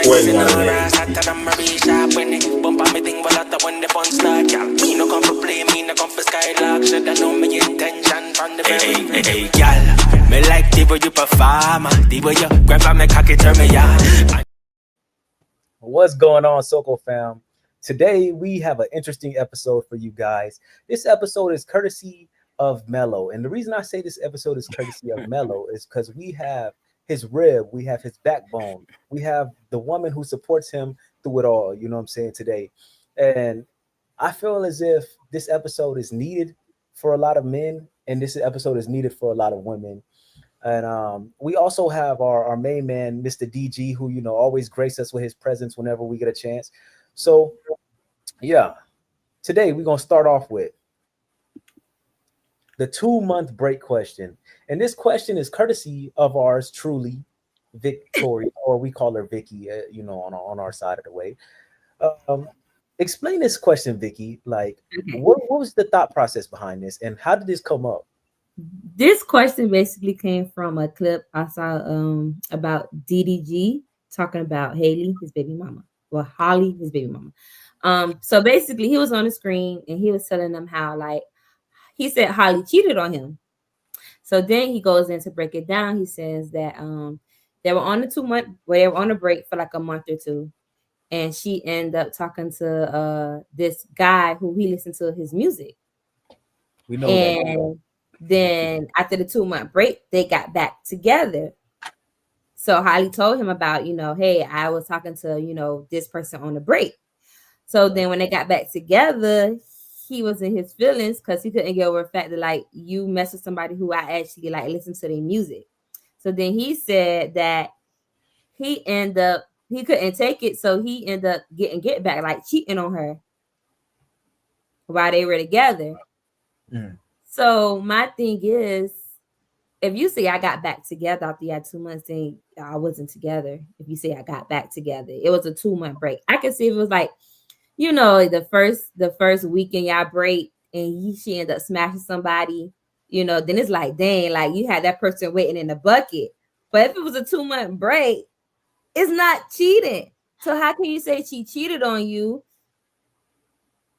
Waiting on the bump on me thing, well, after when the fun start, y'all. Me no come for play, me no come for skylark. Should I know my intention from the very hey, y'all. Me like the way you perform, the way you grab on me cocky, turn me on. What's going on, Soko fam? Today we have an interesting episode for you guys. This episode is courtesy of Mello, and the reason I say this episode is courtesy of Mello is because we have his rib, we have his backbone, we have the woman who supports him through it all. You know what I'm saying today, and I feel as if this episode is needed for a lot of men, and this episode is needed for a lot of women. And we also have our main man, Mr. DG, who always grace us with his presence whenever we get a chance. So, yeah, today we're gonna start off with the 2-month break question, and this question is courtesy of ours truly, Victoria, or we call her Vicky, on our side of the way. Um, Explain this question, Vicky. Like, what was the thought process behind this, and how did this come up? This question basically came from a clip I saw about DDG talking about Haley, his baby mama. Well, Holly, his baby mama. So basically he was on the screen and he was telling them how, like, he said Holly cheated on him. So then he goes in to break it down. He says that they were on the 2-month, well, they were on a break for like a month or two. And she ended up talking to this guy who he listened to his music. We know and then after the 2-month break, they got back together. So Holly told him about, hey, I was talking to, this person on the break. So then when they got back together, he was in his feelings because he couldn't get over the fact that, like, you mess with somebody who I actually, like, listen to their music. So then he said that he couldn't take it. So he ended up getting get back, like cheating on her while they were together. Mm. So my thing is, if you say I got back together after you had 2 months, then I wasn't together. If you say I got back together, it was a 2-month break. I could see if it was like, the first weekend y'all break and she ended up smashing somebody, then it's like, dang, like you had that person waiting in the bucket. But if it was a 2-month break, it's not cheating. So how can you say she cheated on you?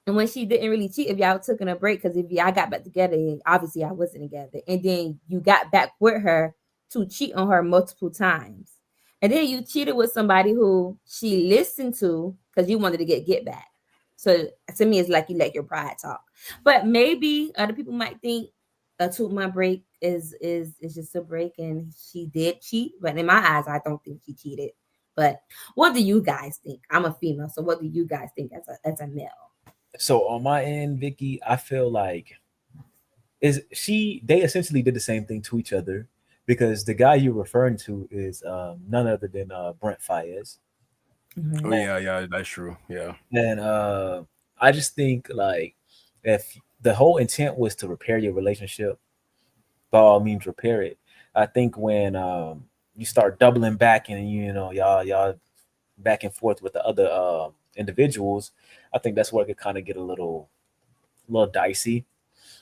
And when she didn't really cheat, if y'all took a break, because if y'all got back together, obviously I wasn't together. And then you got back with her to cheat on her multiple times. And then you cheated with somebody who she listened to because you wanted to get back. So to me, it's like you let your pride talk. But maybe other people might think a 2-month break is just a break and she did cheat. But in my eyes, I don't think she cheated. But what do you guys think? I'm a female, so what do you guys think as a male? So on my end, Vicky, I feel like they essentially did the same thing to each other, because the guy you're referring to is none other than Brent Fayez. Mm-hmm. Oh yeah, that's true. Yeah. And I just think, like, if the whole intent was to repair your relationship, by all means repair it. I think when you start doubling back and y'all back and forth with the other individuals, I think that's where it could kind of get a little dicey.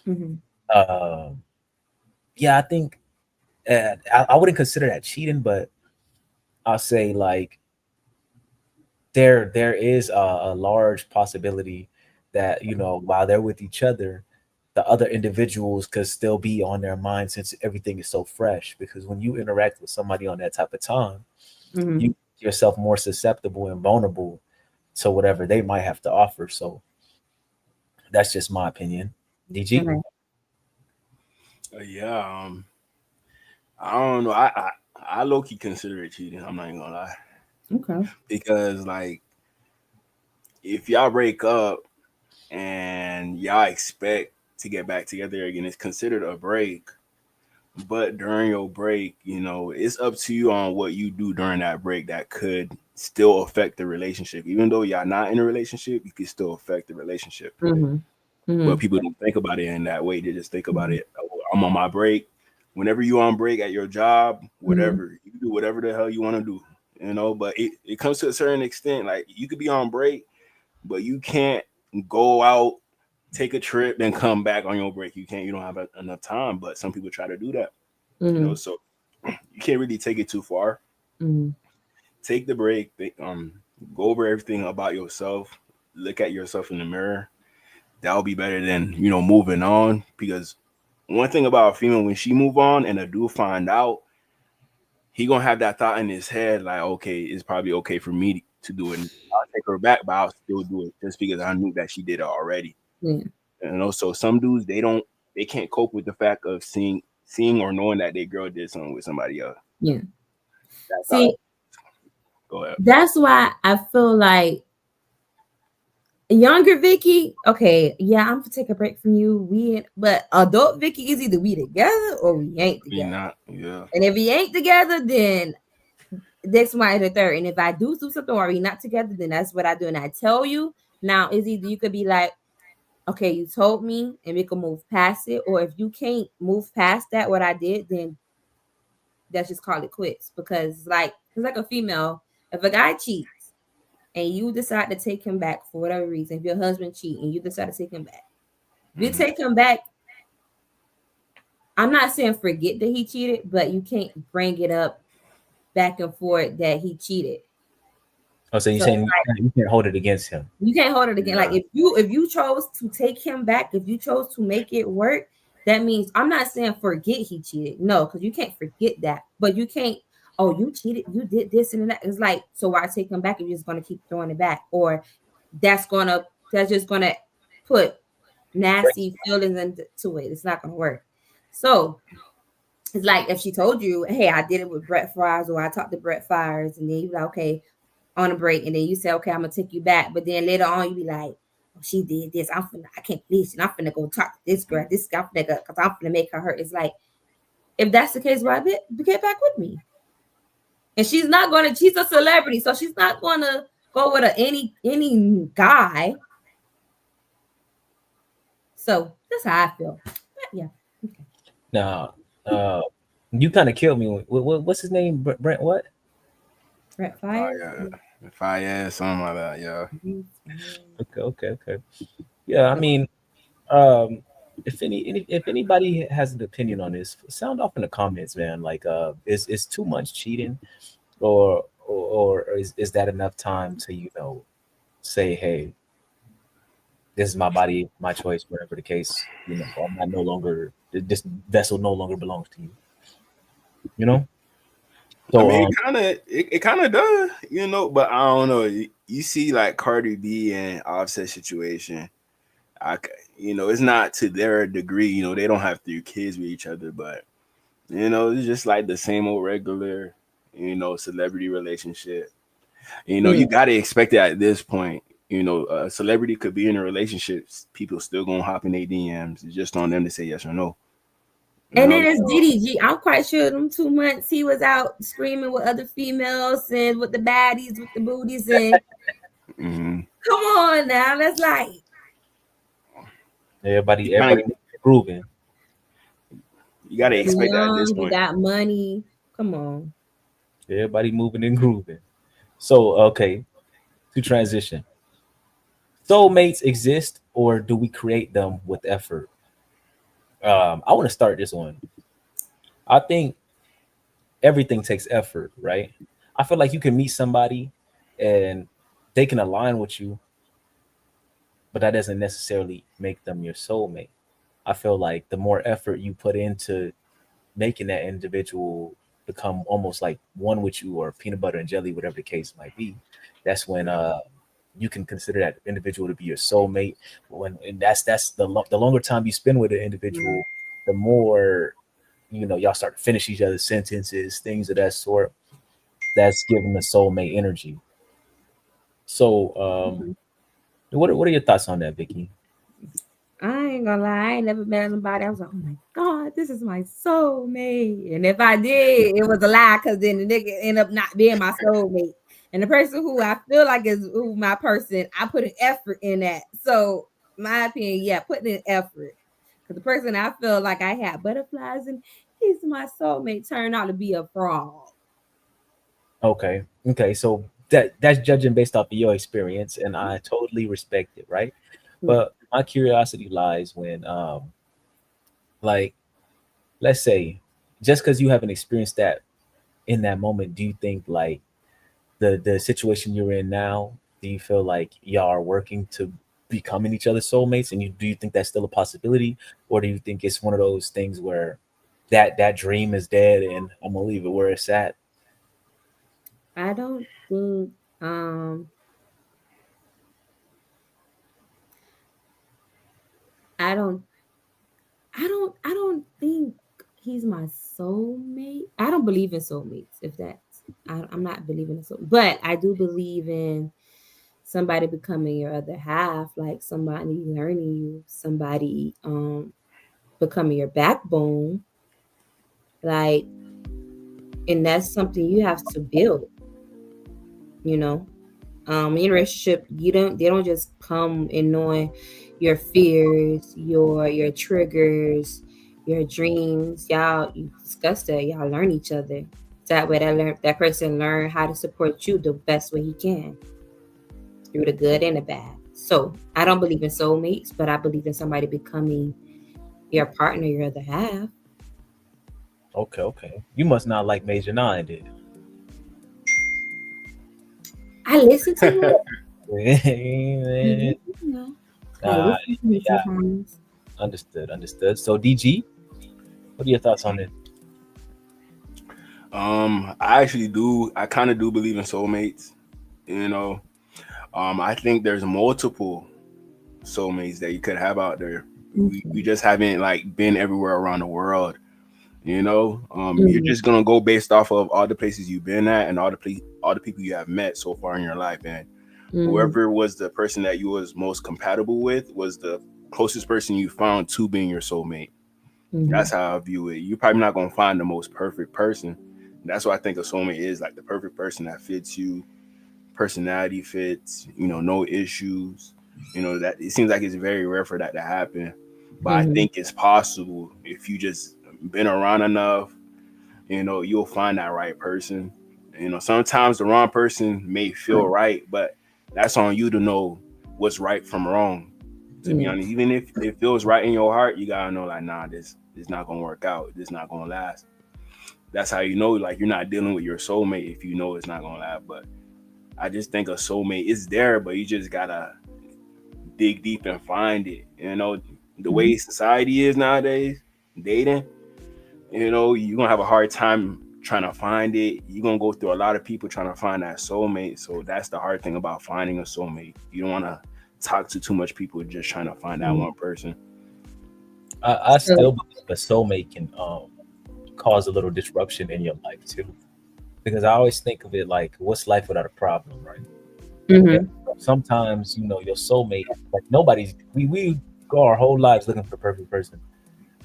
Mm-hmm. Yeah, I think I wouldn't consider that cheating, but I'll say, like, there is a large possibility that while they're with each other, the other individuals could still be on their mind, since everything is so fresh. Because when you interact with somebody on that type of time, Mm-hmm. you make yourself more susceptible and vulnerable to whatever they might have to offer. So that's just my opinion. DG? Okay. Yeah. I don't know. I low key consider it cheating. I'm not even gonna lie, Okay. because like if y'all break up and y'all expect to get back together again, it's considered a break. But during your break, it's up to you on what you do during that break that could still affect the relationship. Even though y'all not in a relationship, you can still affect the relationship. Mm-hmm. Mm-hmm. But people don't think about it in that way. They just think about it, oh, I'm on my break. Whenever you on break at your job, whatever, you do whatever the hell you want to do. But it comes to a certain extent. Like, you could be on break, but you can't go out, take a trip, then come back on your break. You don't have enough time. But some people try to do that. Mm-hmm. So you can't really take it too far. Mm-hmm. take the break. Go over everything about yourself. Look at yourself in the mirror. That'll be better than moving on. Because one thing about a female, when she move on and a dude find out, he gonna have that thought in his head like, okay, it's probably okay for me to do it. I'll take her back, but I'll still do it just because I knew that she did it already. Yeah. And also, some dudes they can't cope with the fact of seeing or knowing that their girl did something with somebody else. Yeah. That's how. See, Go ahead. that's why I feel like younger Vicky, okay, yeah, I'm gonna take a break from you. But adult Vicky is either we together or we ain't We together. not, yeah. And if we ain't together, then that's why the third. And if I do something or we not together, then that's what I do. And I tell you now, is either you could be like, okay, you told me, and we can move past it, or if you can't move past that, what I did, then let's just call it quits. Because it's like a female, if a guy cheats and you decide to take him back for whatever reason, if your husband cheat and you decide to take him back, if you take him back, I'm not saying forget that he cheated, but you can't bring it up back and forth that he cheated. Oh, so you're saying you can't hold it against him? You can't hold it again. Yeah. Like if you chose to take him back, if you chose to make it work, that means I'm not saying forget he cheated. No, because you can't forget that. But you can't, oh, you cheated, you did this and that. It's like, so why take him back if you're just gonna keep throwing it back? Or that's just gonna put nasty feelings into it. It's not gonna work. So it's like if she told you, hey, I did it with Brett Fires, or I talked to Brett Fires, and then you like, okay, on a break, and then you say, okay, I'm gonna take you back, but then later on you be like, oh, she did this, I can't believe it. I'm finna go talk to this girl, because I'm finna make her hurt. It's like, if that's the case, why get back with me? And she's a celebrity, so she's not gonna go with any guy. So that's how I feel. Yeah. Okay. Now, you kind of killed me. What's his name? Brent what? Brett Fires. Fire, something like that. Yeah. Okay. Yeah, I mean, if anybody has an opinion on this, sound off in the comments, man. Like, is too much cheating, or is that enough time to say, hey, this is my body, my choice, whatever the case. I'm not no longer, this vessel no longer belongs to you. So, I mean, it kind of does, but I don't know. You see, like Cardi B and Offset situation, it's not to their degree. They don't have 3 kids with each other, but it's just like the same old regular, celebrity relationship. You got to expect it at this point. A celebrity could be in a relationship, people still gonna hop in their DMs. It's just on them to say yes or no. And then it's DDG. I'm quite sure them 2 months he was out screaming with other females and with the baddies, with the booties, and come on now, that's like everybody grooving. You gotta expect that at this point. You got money. Come on. Everybody moving and grooving. So, okay, to transition. Soulmates exist, or do we create them with effort? I want to start this one. I think everything takes effort, right? I feel like you can meet somebody and they can align with you, but that doesn't necessarily make them your soulmate. I feel like the more effort you put into making that individual become almost like one with you, or peanut butter and jelly, whatever the case might be, that's when you can consider that individual to be your soulmate. And that's the longer time you spend with an individual, the more y'all start to finish each other's sentences, things of that sort. That's giving the soulmate energy. So, what are your thoughts on that, Vicky? I ain't gonna lie, I ain't never met anybody. I was like, oh my God, this is my soulmate. And if I did, it was a lie, because then the nigga end up not being my soulmate. And the person who I feel like is my person, I put an effort in that. So my opinion, yeah, putting in effort. Because the person I feel like I had butterflies and he's my soulmate turned out to be a fraud. Okay. So that's judging based off of your experience, and I totally respect it, right? But my curiosity lies when, like, let's say, just because you haven't experienced that in that moment, do you think like the situation you're in now, do you feel like y'all are working to becoming each other's soulmates, and do you think that's still a possibility, or do you think it's one of those things where that dream is dead and I'm gonna leave it where it's at? I don't think um I don't I don't think he's my soulmate. I don't believe in soulmates. If that's I'm not believing in soul, but I do believe in somebody becoming your other half, like somebody learning you, somebody becoming your backbone, like, and that's something you have to build. You know, in a relationship, they don't just come in knowing your fears, your triggers, your dreams. Y'all, you discuss that. Y'all learn each other. That way, that person learn how to support you the best way he can through the good and the bad. So I don't believe in soulmates, but I believe in somebody becoming your partner, your other half. Okay, okay. You must not like Major Nine, did? I listen to him. Man. You know, I uh, listen to him yeah, sometimes. understood, understood. So DG, what are your thoughts on it? I actually do. I kind of do believe in soulmates. You know, I think there's multiple soulmates that you could have out there. We Okay. just haven't like been everywhere around the world. You're Mhm. just gonna go based off of all the places you've been at and all the people you have met so far in your life, and Mhm. whoever was the person that you was most compatible with was the closest person you found to being your soulmate. That's Mhm. how I view it. You're probably not gonna find the most perfect person. That's what I think a soulmate is, like the perfect person that fits you, personality fits, no issues. That it seems like it's very rare for that to happen. But I Mhm. think it's possible if you just been around enough, you'll find that right person. Sometimes the wrong person may feel right, but that's on you to know what's right from wrong. To be Yeah. honest, even if it feels right in your heart, you gotta know like, nah, this not gonna work out. This not gonna last. That's how you know, like you're not dealing with your soulmate if you know it's not gonna last. But I just think a soulmate is there, but you just gotta dig deep and find it. The Mhm. way society is nowadays, dating, you're gonna have a hard time trying to find it. You're gonna go through a lot of people trying to find that soulmate. So that's the hard thing about finding a soulmate. You don't wanna talk to too much people just trying to find that Mhm. one person. I So, still believe a soulmate can cause a little disruption in your life too, because I always think of it like, what's life without a problem, right? Yeah. mhm. Sometimes your soulmate, like nobody's we go our whole lives looking for the perfect person.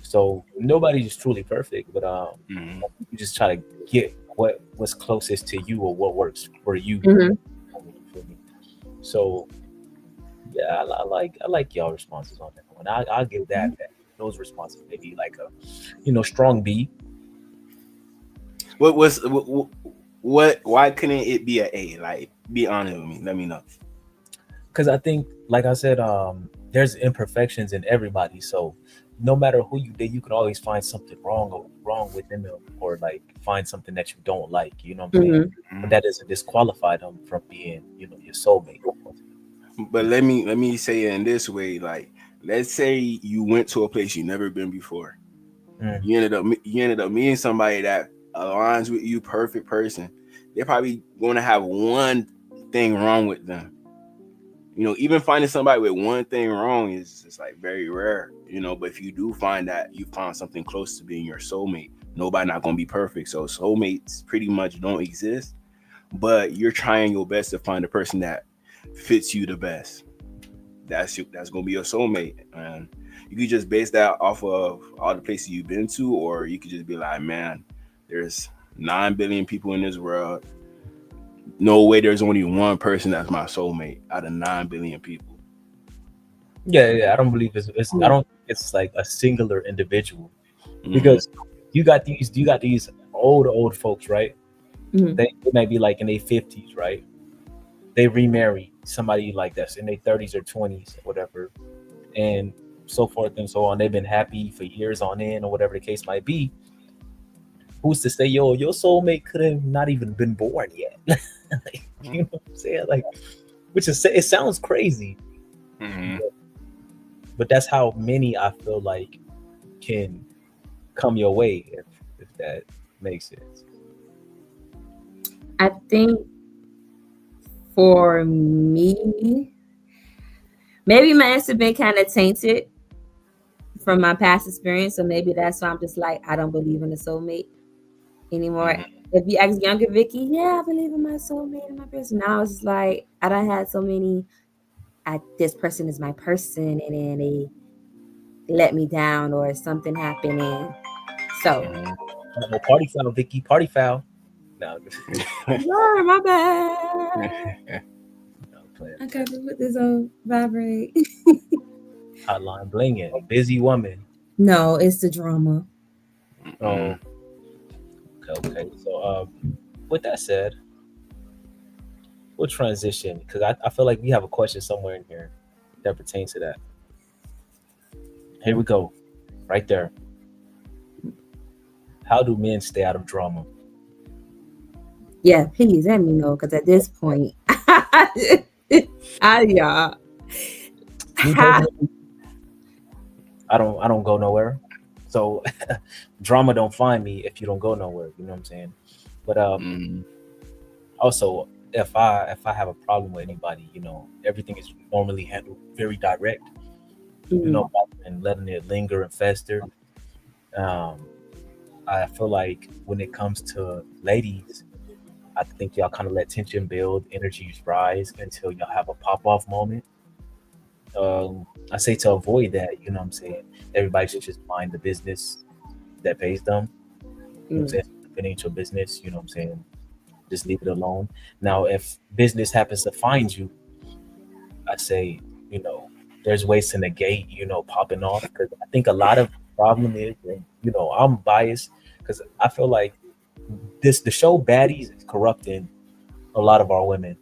So nobody's just truly perfect, but Hmm. you just try to get what's closest to you or what works for you. Mhm. You feel me? So yeah, I like y'all responses on that one. I'll give that those responses maybe like a strong B, What was what? Why couldn't it be a A? Like, be honest with me. Let me know. because I think, like I said, there's imperfections in everybody. So no matter who you date, you can always find something wrong within them, or like find something that you don't like. You know what I'm saying? Mhm. But that doesn't disqualify them from being your soulmate. But let me say it in this way. Like, let's say you went to a place you never been before. Mm, You ended up meeting somebody that aligns with you, perfect person. They're probably going to have one thing wrong with them. Even finding somebody with one thing wrong is just like very rare. But if you do find that you found something close to being your soulmate, nobody not going to be perfect. So soulmates pretty much don't exist, but you're trying your best to find the person that fits you the best. That's gonna be your soulmate, and you could just base that off of all the places you've been to, or you could just be like, man, there's 9 billion people in this world. No way, there's only one person that's my soulmate out of 9 billion people. yeah, yeah. I don't believe I Yeah. don't think it's like a singular individual, Hmm. because you got these old folks, right? Mhm. They might be like in their 50s, right? They remarry somebody like that's in their 30s or 20s, or whatever, and so forth and so on. They've been happy for years on end, or whatever the case might be. who's to say your soulmate could have not even been born yet? Like, you know what I'm saying? Like, which is, it sounds crazy, Mm-hmm. but that's how many I feel like can come your way, if that makes sense. I think for me, maybe my answer been kind of tainted from my past experience, so maybe that's why I'm just like I don't believe in the soulmate anymore. Mm-hmm. If you ask younger Vicky, yeah, I believe in my soulmate and my person. Now it's just like I don't had so many. This person is my person, and then they let me down or something happened, and so Oh, party foul, Vicky, party foul. No, Lord, my bad. no, playing. I got to put this on vibrate. Hotline blinging, busy woman. No, it's the drama. Oh, okay. So, with that said, we'll transition because I feel like we have a question somewhere in here that pertains to that. Here we go, right there. How do men stay out of drama? Yeah, please let me know because at this point, yeah. Me personally, I don't go nowhere. So drama don't find me if you don't go nowhere. You know what I'm saying? But Mm-hmm. also, if I have a problem with anybody, you know, everything is normally handled very direct. You know, and letting it linger and fester. Um, I feel like when it comes to ladies, I think y'all kind of let tension build, energies rise until y'all have a pop off moment. I say to avoid that, you know what I'm saying? Everybody should just mind the business that pays them. You know what I'm saying? If it ain't your business, you know what I'm saying? Just leave it alone. Now, if business happens to find you, I say, you know, there's ways to negate, you know, popping off. Because I think a lot of the problem is, and, you know, I'm biased because I feel like the show Baddies is corrupting a lot of our women.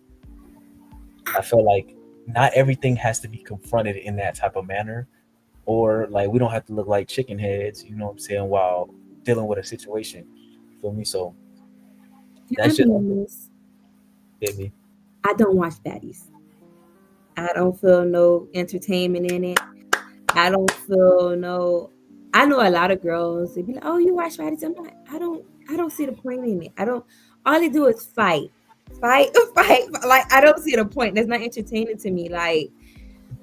I feel like not everything has to be confronted in that type of manner, or like we don't have to look like chicken heads, you know what I'm saying, while dealing with a situation. Feel me? So Can I that's be just honest? hit me. I don't watch baddies. I don't feel no entertainment in it. I don't feel no. I know a lot of girls. They be like, "Oh, you watch baddies?" I'm like, I don't. I don't see the point in it. I don't. All they do is fight, fight, fight. Like I don't see the point. That's not entertaining to me. Like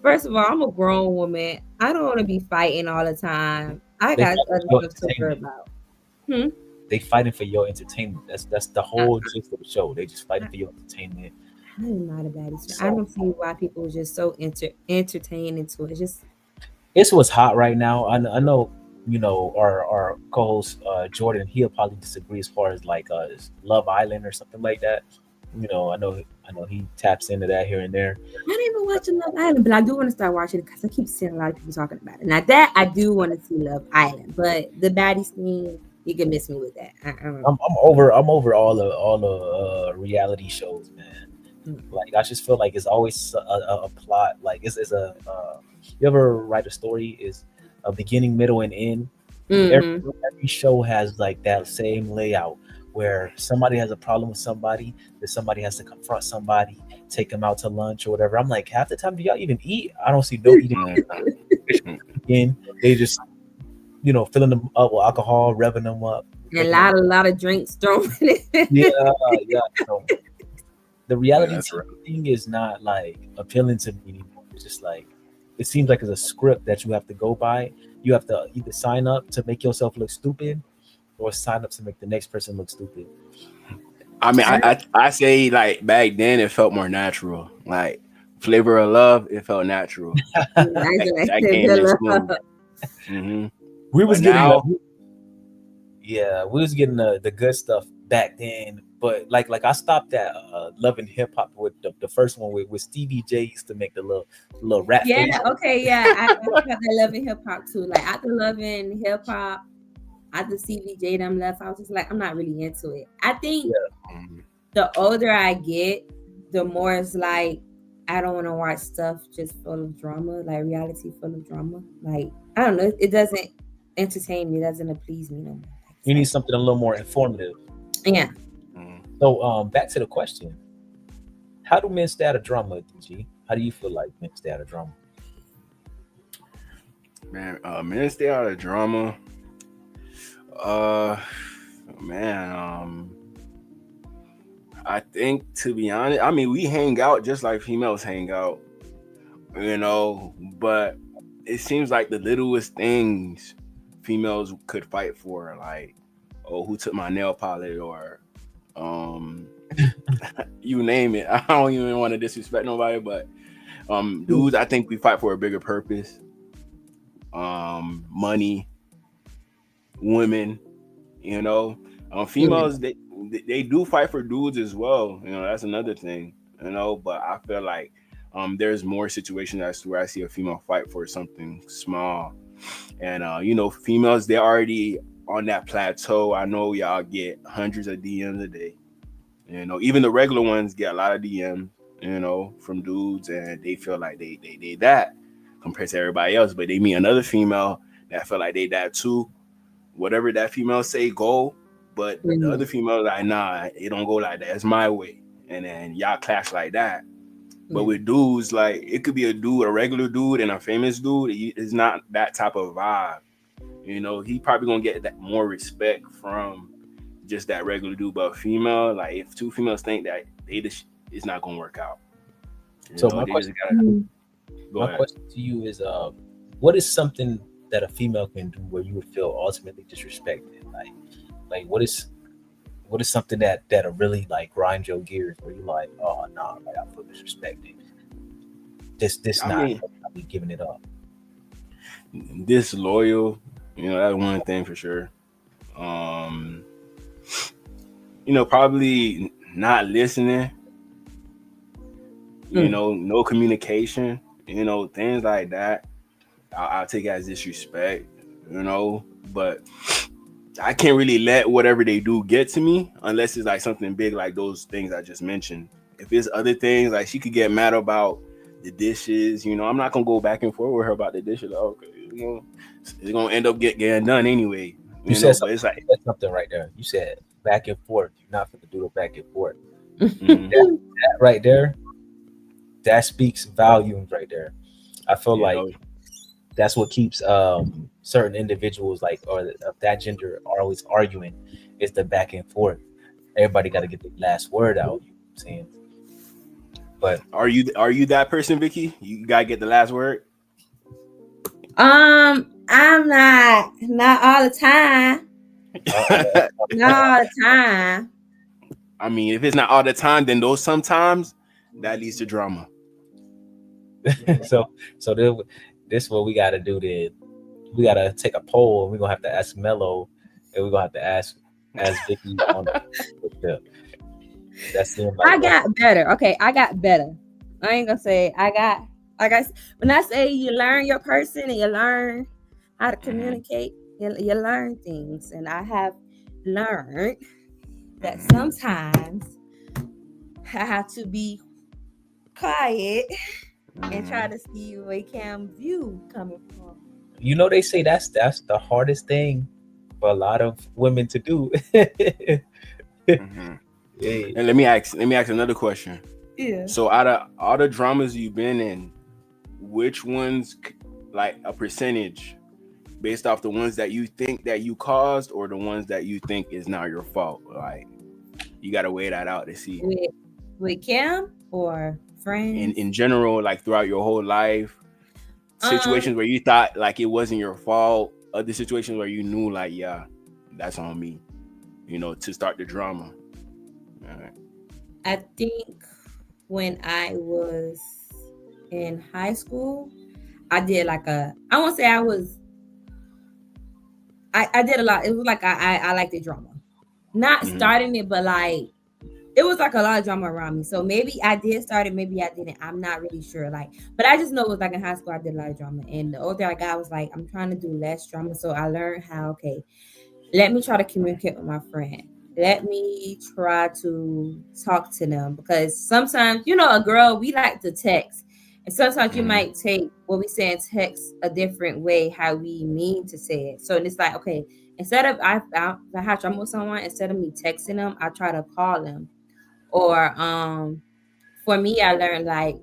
first of all, I'm a grown woman. I don't want to be fighting all the time. I They got fighting other for your stuff to worry entertainment. about. Hmm. They fighting for your entertainment. That's the I, whole gist of the show. They just fighting I, for your entertainment. I'm not a baddie fan. I So don't see why people are just so entertained into it. Just it's what's hot right now. I know, you know, our co-host Jordan, he'll probably disagree as far as like Love Island or something like that. You know, I know he taps into that here and there. I don't even watch Love Island, but I do want to start watching it because I keep seeing a lot of people talking about it. Now that I do want to see Love Island, but the baddies thing, you can miss me with that. I'm over all the reality shows, man. Mm. Like I just feel like it's always a plot. Like it's a you ever write a story is a beginning, middle, and end. Every, Mm-hmm. every show has like that same layout where somebody has a problem with somebody, that somebody has to confront somebody, take them out to lunch or whatever. I'm like, half the time, do y'all even eat? I don't see no eating. In they just filling them up with alcohol, revving them up, And making them. a lot of drinks thrown in Yeah, it. yeah. So the Yeah, reality that's TV right. thing is not like appealing to me anymore. It's just like it seems like it's a script that you have to go by. You have to either sign up to make yourself look stupid or sign up to make the next person look stupid. I mean, I say like back then it felt more natural. Like Flavor of Love, it felt natural. Nice, That, like that came in smooth. Villa. Hmm. we But was getting now, we was getting the good stuff back then, but like I stopped at loving hip hop with the first one with Stevie J used to make the little rat Yeah, face. okay, yeah. I got that loving hip hop too. Like after loving hip hop, after CVJ them left, I was just like, I'm not really into it. I think mhm. the older I get, the more it's like I don't want to watch stuff just full of drama, like reality full of drama. Like I don't know, it doesn't entertain me, it doesn't please me no more. You need something a little more informative. Yeah. So back to the question. How do men stay out of drama, DG? How do you feel like men stay out of drama? Man, men stay out of drama. Uh, man, I think, to be honest, I mean, we hang out just like females hang out, but it seems like the littlest things females could fight for, like, oh, who took my nail polish, or you name it. I don't even want to disrespect nobody, but dudes, I think we fight for a bigger purpose. Money, women, females, they do fight for dudes as well. That's another thing. But I feel like there's more situations as to where I see a female fight for something small, and females, they're already on that plateau. I know y'all get hundreds of DMs a day. Even the regular ones get a lot of DMs, from dudes, and they feel like they that compared to everybody else. But they meet another female that feel like they that too. Whatever that female say, go. But the other female like, nah, it don't go like that. It's my way. And then y'all clash like that. But with dudes, like, it could be a dude, a regular dude, and a famous dude. It's not that type of vibe. He probably gonna get that more respect from just that regular dude. But female, like, if two females think that it's not gonna work out. So my question to you is, what is something that a female can do where you would feel ultimately disrespected? Like what is something that'll really like grind your gears where you're like, oh no, like I feel disrespected. I'll be giving it up. Disloyal, that's one thing for sure. Probably not listening. No communication. Things like that. I'll take it as disrespect. But I can't really let whatever they do get to me unless it's like something big, like those things I just mentioned. If it's other things, like she could get mad about the dishes, I'm not gonna go back and forth with her about the dishes. Like, okay, it's gonna end up getting done anyway. You said something right there. You said back and forth. You're not gonna do the back and forth. That right there, that speaks volumes right there. I feel like that's what keeps certain individuals, like, or of that gender, are always arguing, is the back and forth. Everybody got to get the last word out. You know what I'm saying? But are you that person, Vicky? You gotta get the last word. I'm not all the time. Not all the time. I mean, if it's not all the time, then those sometimes that leads to drama. so this what we got to do. Then we got to take a poll, and we're gonna have to ask Mello, and we're gonna have to ask Vicky on the. That's him. I got better. Okay, I got better. I ain't gonna say I got. When I say you learn your person and you learn how to communicate, you learn things, and I have learned that sometimes I have to be quiet and try to see where Cam's view coming from. They say that's the hardest thing for a lot of women to do. And let me ask another question. Yeah. So out of all the dramas you've been in, which ones, like a percentage, based off the ones that you think that you caused, or the ones that you think is not your fault? Like, you got to weigh that out to see. With Cam or friends? In general, like throughout your whole life, situations where you thought like it wasn't your fault, other situations where you knew like, yeah, that's on me, to start the drama. All right. I think when I was in high school, I did like I won't say I did a lot. It was like I liked the drama. Not starting it, but like it was like a lot of drama around me. So maybe I did start it, maybe I didn't. I'm not really sure. But I just know it was like in high school I did a lot of drama. And the older I got, I was like, I'm trying to do less drama. So I learned how, okay, let me try to communicate with my friend. Let me try to talk to them, because sometimes, a girl, we like to text And sometimes you might take what we say in text a different way how we mean to say it. So it's like, okay, instead of I have trouble with someone, instead of me texting them, I try to call them. Or for me, I learned like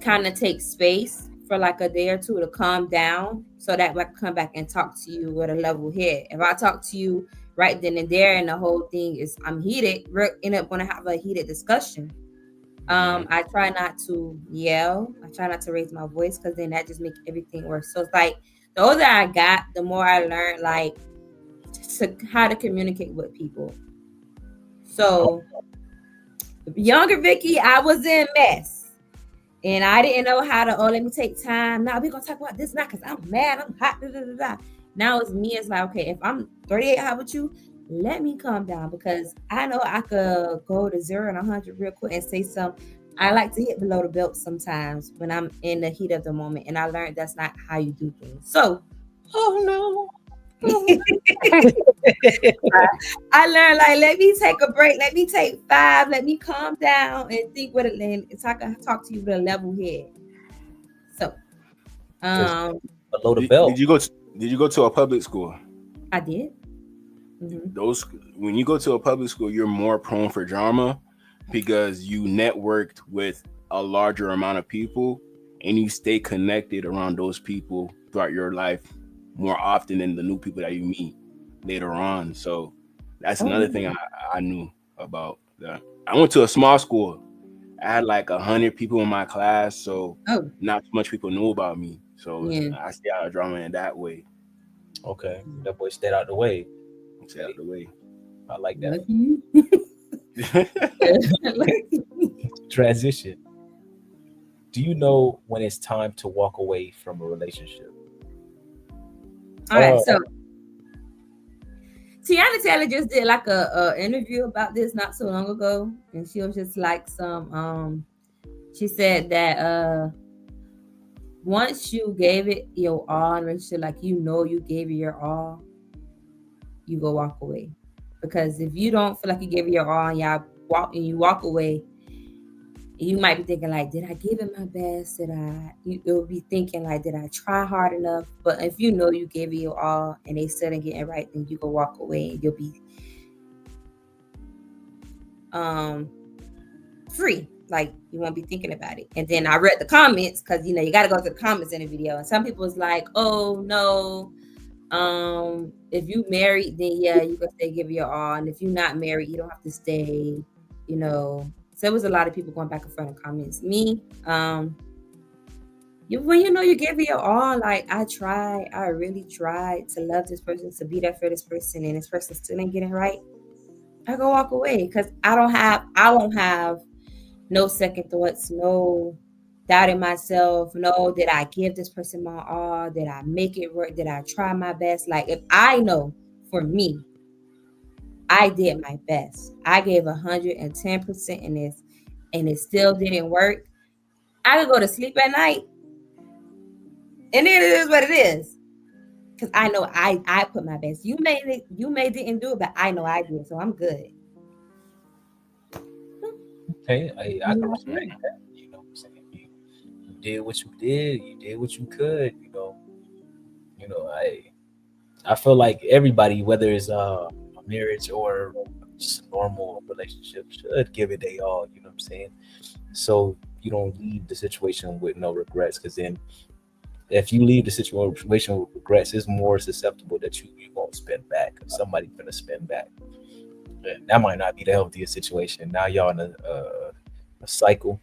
kind of take space for like a day or two to calm down so that I can come back and talk to you with a level head. If I talk to you right then and there and the whole thing is I'm heated, we're end up going to have a heated discussion. I try not to yell. I try not to raise my voice because then that just makes everything worse. So it's like the older I got, the more I learned like how to communicate with people. So younger Vicky, I was in mess. And I didn't know how to, let me take time. Now we're going to talk about this now because I'm mad. I'm hot. Da, da, da, da. Now it's me. It's like, okay, if I'm 38, how about you? Let me calm down because I know I could go to 0 and 100 real quick and say something. I like to hit below the belt sometimes when I'm in the heat of the moment. And I learned that's not how you do things. So, Oh no. I learned like let me take a break, let me take 5, let me calm down and think what it and so I can talk to you with a level head. So Below the belt. Did you go to a public school? I did. Those when you go to a public school, you're more prone for drama because you networked with a larger amount of people and you stay connected around those people throughout your life more often than the new people that you meet later on. So that's another thing I knew about that. I went to a small school. I had like 100 people in my class, so not much people knew about me. So I stayed out of drama in that way. Okay, that boy stayed out the way. Stay out the way. I like that. Transition. Do you know when it's time to walk away from a relationship? All right, so Tiana Taylor just did like a interview about this not so long ago, and she was just like she said that once you gave it your all in a relationship, like you gave it your all, you go walk away. Because if you don't feel like you gave it your all and you walk away, you might be thinking like, did I give it my best? You'll be thinking like, did I try hard enough? But if you know you gave it your all and they still didn't get it right, then you go walk away and you'll be free. Like you won't be thinking about it. And then I read the comments because you got to go to the comments in the video. And some people was like, oh no, if you married, then yeah, you can stay give your all. And if you're not married, you don't have to stay, So there was a lot of people going back and forth in comments. Me, when you give it your all, like I really tried to love this person, to be there for this person, and this person still ain't getting right, I go walk away because I won't have no second thoughts, no doubt in myself. No, did I give this person my all? Did I make it work? Did I try my best? Like if I know for me, I did my best. I gave 110% in this and it still didn't work. I could go to sleep at night. And then it is what it is. Because I know I put my best. You may didn't do it, but I know I did. So I'm good. Okay, I can respect that. You know what I'm saying? You did what you did. You did what you could. I feel like everybody, whether it's a marriage or just a normal relationship, should give it their all. You know what I'm saying? So you don't leave the situation with no regrets. Because then, if you leave the situation with regrets, it's more susceptible that you won't spend back. Somebody's gonna spend back. And that might not be the healthiest situation. Now y'all in a cycle.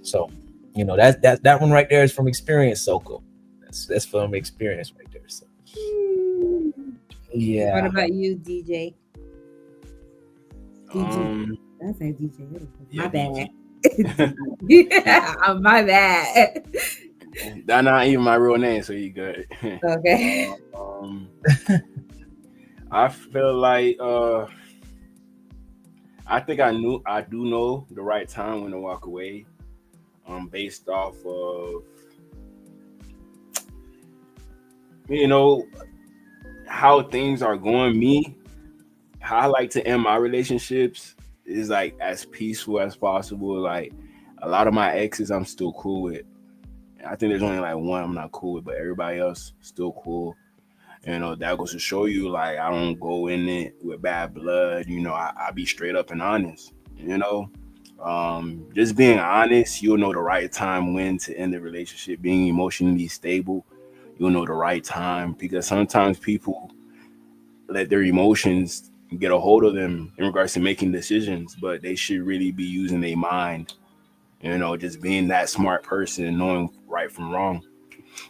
So, that one right there is from experience, Soko. That's from experience right there. So, yeah. What about you, DJ? That's a DJ. My bad. My bad. That's not even my real name, so you good. Okay. I feel like I think I do know the right time when to walk away. Based off of how things are going. How I like to end my relationships is like as peaceful as possible. Like A lot of my exes I'm still cool with. I think there's only like one I'm not cool with, but everybody else still cool. That goes to show you, like, I don't go in it with bad blood. I be straight up and honest. Just being honest, you'll know the right time when to end the relationship. Being emotionally stable, you'll know the right time, because sometimes people let their emotions get a hold of them in regards to making decisions, but they should really be using their mind. Just being that smart person and knowing right from wrong.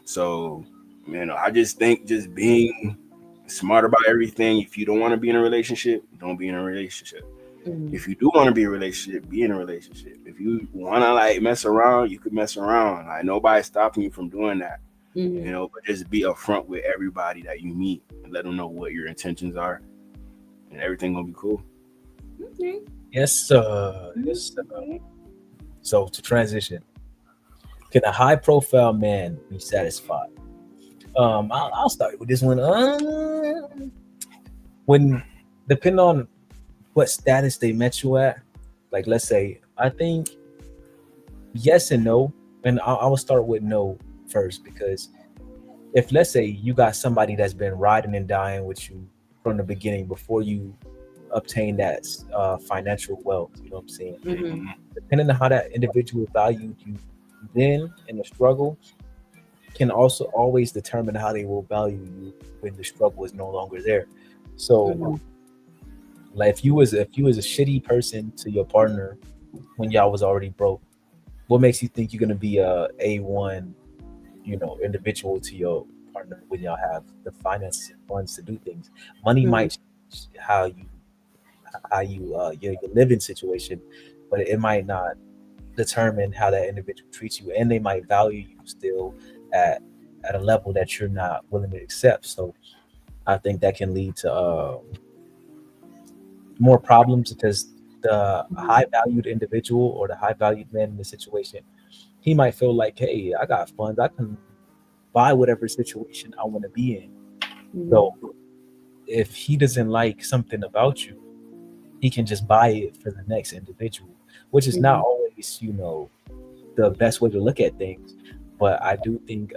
So, I just think just being smart about everything. If you don't want to be in a relationship, don't be in a relationship. Mhm. If you do want to be in a relationship, be in a relationship. If you want to like mess around, you could mess around. Like, nobody's stopping you from doing that. Mhm. But just be upfront with everybody that you meet and let them know what your intentions are, and everything gonna be cool. Okay. Yes, sir. Yes, sir. Okay. So to transition, can a high profile man be satisfied? I'll start with this one. When depending on what status they met you at, like let's say, I think yes and no, and I will start with no first, because if let's say you got somebody that's been riding and dying with you from the beginning before you obtain that financial wealth, you know what I'm saying? Mhm. Depending on how that individual valued you then in the struggle, can also always determine how they will value you when the struggle is no longer there. So, Mhm. like if you was a shitty person to your partner when y'all was already broke, what makes you think you're gonna be a one, individual to your partner when y'all have the finance funds to do things? Money Mhm. might change how your living situation, but it might not determine how that individual treats you, and they might value you still at at a level that you're not willing to accept. So I think that can lead to more problems, because the high valued individual or the high valued man in the situation, he might feel like, hey, I got funds, I can buy whatever situation I want to be in. So Mhm. if he doesn't like something about you, he can just buy it for the next individual, which is not Mhm. always, the best way to look at things. But I do think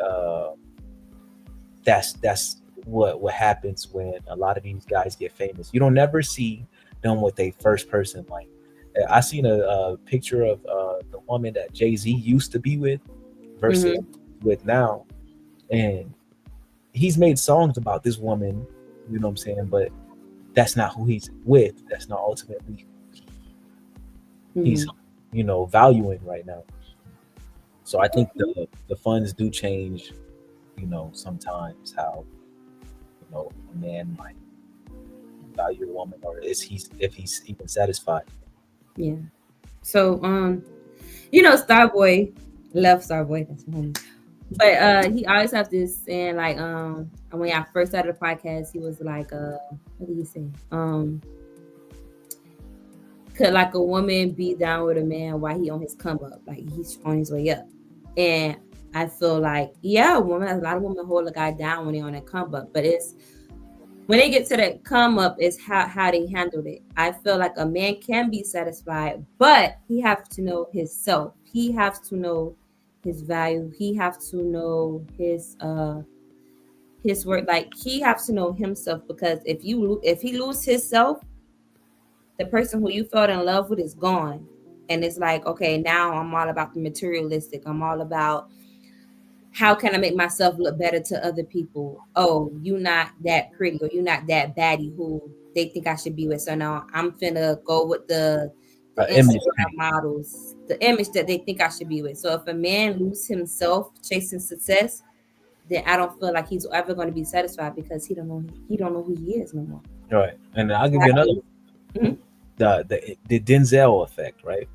that's what happens when a lot of these guys get famous. You don't never see them with a first person like. I seen a picture of the woman that Jay-Z used to be with versus Mhm. with now, and he's made songs about this woman. You know what I'm saying? But that's not who he's with. That's not ultimately he's Mhm. valuing right now. So I think the funds do change. Sometimes how a man might value a woman, or is he if he's even satisfied. Yeah. So Starboy left Starboy. That's my homie. But he always have this saying like when I first started the podcast, he was like what did he say? Could like a woman be down with a man while he on his come up, like he's on his way up? And I feel like a lot of women hold a guy down when they on a come up, but it's when they get to that come up is how they handled it. I feel like a man can be satisfied, but he have to know himself. He has to know his value. He have to know his work. Like he has to know himself, because if he lose himself, the person who you fell in love with is gone. And it's like, okay, now I'm all about the materialistic. I'm all about how can I make myself look better to other people? Oh, you not that pretty, or you not that baddie who they think I should be with. So now I'm finna go with the Image Instagram thing. models, the image that they think I should be with. So if a man lose himself chasing success, then I don't feel like he's ever going to be satisfied, because he don't know who he is no more. Right, and I'll So give I you another think, mhm, the Denzel effect, right?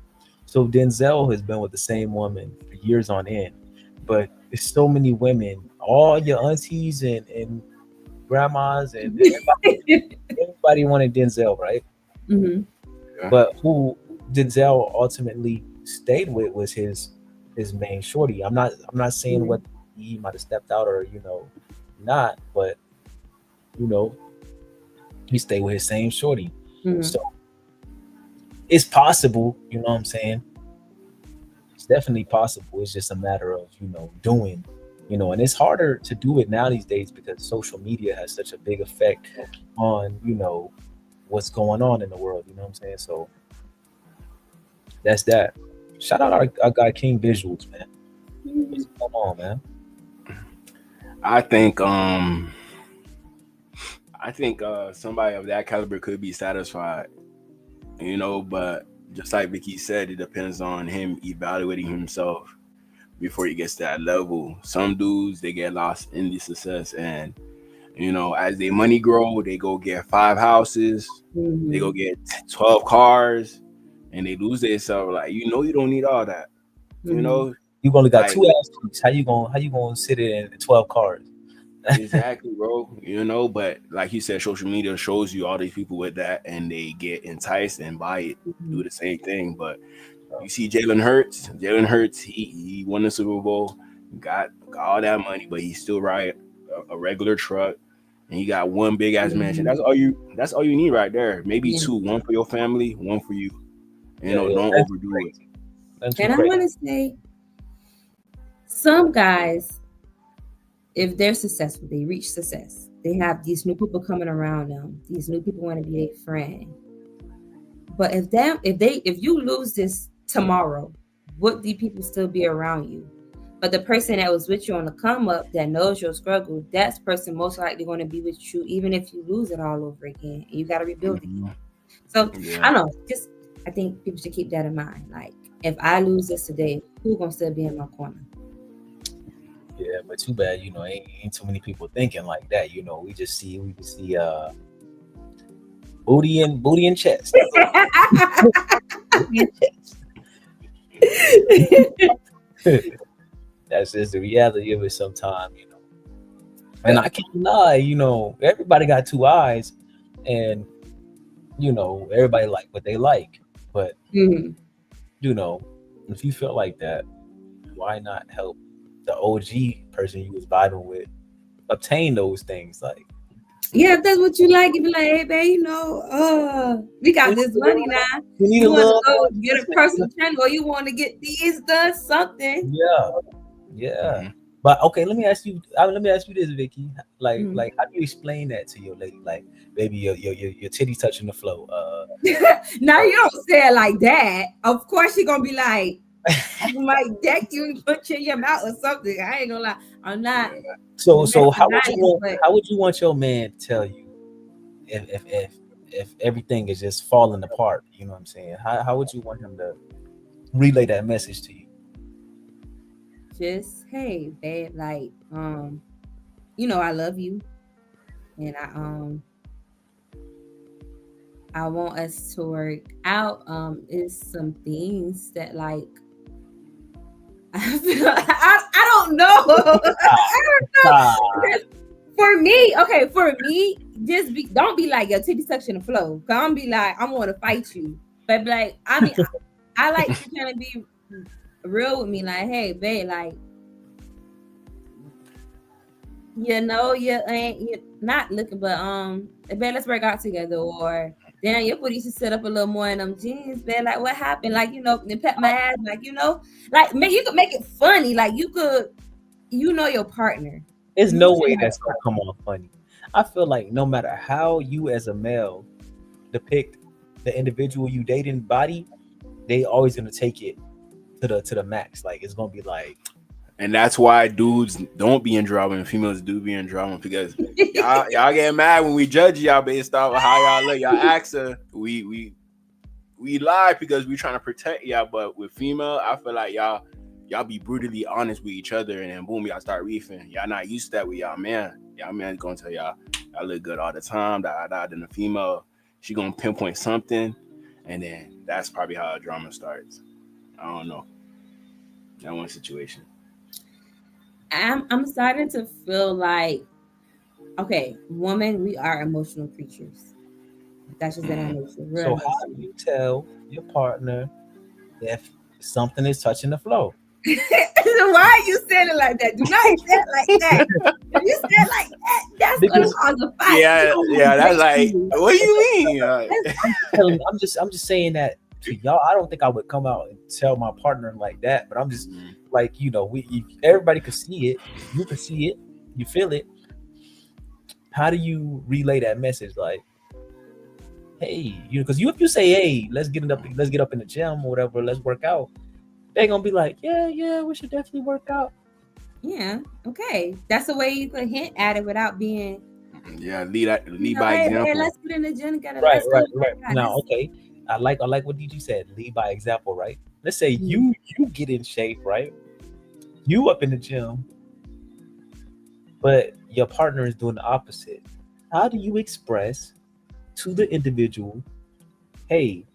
So Denzel has been with the same woman for years on end, but there's so many women, all your aunties and grandmas and everybody wanted Denzel, right? mhm, Yeah. But who Denzel ultimately stayed with was his main shorty. I'm not saying mhm, what he might have stepped out or not, but you know he stayed with his same shorty. mhm, So it's possible, you know what I'm saying, definitely possible. It's just a matter of, doing, and it's harder to do it now these days because social media has such a big effect on, what's going on in the world. You know what I'm saying? So that's that. Shout out our guy King Visuals, man. What's going on, man? I think somebody of that caliber could be satisfied, but just like Vicky said, it depends on him evaluating himself before he gets to that level. Some dudes, they get lost in the success, and as their money grow, they go get 5 houses, they go get 12 cars, and they lose themselves. Like, you don't need all that. You only got 2 ass. How you gonna sit in 12 cars? Exactly, bro. But like you said, social media shows you all these people with that, and they get enticed and buy it, do the same thing. But you see Jalen Hurts, he won the Super Bowl, got all that money, but he still ride a regular truck, and he got one big ass mansion. That's all you need right there. Maybe 2, one for your family, one for you. Don't overdo it. And I want to say, some guys, if they're successful, they reach success, they have these new people coming around them. These new people want to be their friend. But if you lose this tomorrow, would the people still be around you? But the person that was with you on the come up, that knows your struggle, that person most likely going to be with you even if you lose it all over again. And you got to rebuild again. So I don't know. I think people should keep that in mind. Like, if I lose this today, who's gonna still be in my corner? Yeah, but too bad, ain't too many people thinking like that. We just see booty and chest. Booty and chest. That's just the reality of it sometimes, And I can't lie, everybody got 2 eyes, and everybody like what they like. But if you feel like that, why not help the OG person you was vibing with obtain those things? Like, yeah, if that's what you like, you be like, hey, babe, we got this money now. You want to go get a personal channel, or you want to get these done, something. Yeah. But okay, let me ask you this, Vicky. Like, how do you explain that to your lady? Like, baby, your titty touching the floor. Now you don't say it like that. Of course, she gonna be like, you might deck you and put you in your mouth or something. I ain't gonna lie, I'm not. So how would you want your man to tell you if everything is just falling apart? You know what I'm saying? How would you want him to relay that message to you? Just, hey, babe, like, I love you, and I want us to work out. Is some things that, like, I don't know. For me, just don't be like, your titty suction the flow. Cause I'm be like, I'm gonna fight you. But like, I mean, I like to kind of be real with me, like, hey, babe, like, you're not looking, but babe, let's work out together. Or damn, your booty should sit up a little more in them jeans, babe. Like, what happened? Like, and pat my ass, like, like, you could make it funny. Like, you could, your partner. There's no way that's gonna come off funny. I feel like no matter how you as a male depict the individual you dating body, they always gonna take it to the max. Like, it's gonna be like, and that's why dudes don't be in drama and females do be in drama, because y'all get mad when we judge y'all based off of how y'all look. Y'all ask her, we lie because we trying to protect y'all, but with female, I feel like y'all be brutally honest with each other, and then boom, y'all start reefing. Y'all not used to that with y'all man. Y'all man's gonna tell y'all look good all the time. Then the female, she gonna pinpoint something, and then that's probably how a drama starts. I don't know. That one situation. I'm starting to feel like, okay, women, we are emotional creatures. That's just in our nature. So how do you tell your partner if something is touching the flow? Why are you saying it like that? Do not say it like that. If you say it like that, that's gonna cause a fight. Yeah, that's like, what do you mean? I'm just saying that to y'all, I don't think I would come out and tell my partner like that. But I'm just Mhm. like, everybody could see it. You can see it. You feel it. How do you relay that message? Like, hey, because if you say, hey, let's get up in the gym or whatever, let's work out. They're gonna be like, yeah, we should definitely work out. Yeah. Okay. That's a way you could hint at it without being, Yeah, lead by hey, babe, example. let's get in the gym together. Right, Let's go right, work right. out. Now, okay, I like what DG said. Lead by example, right? Let's say Mhm. you get in shape, right? You up in the gym, but your partner is doing the opposite. How do you express to the individual, hey,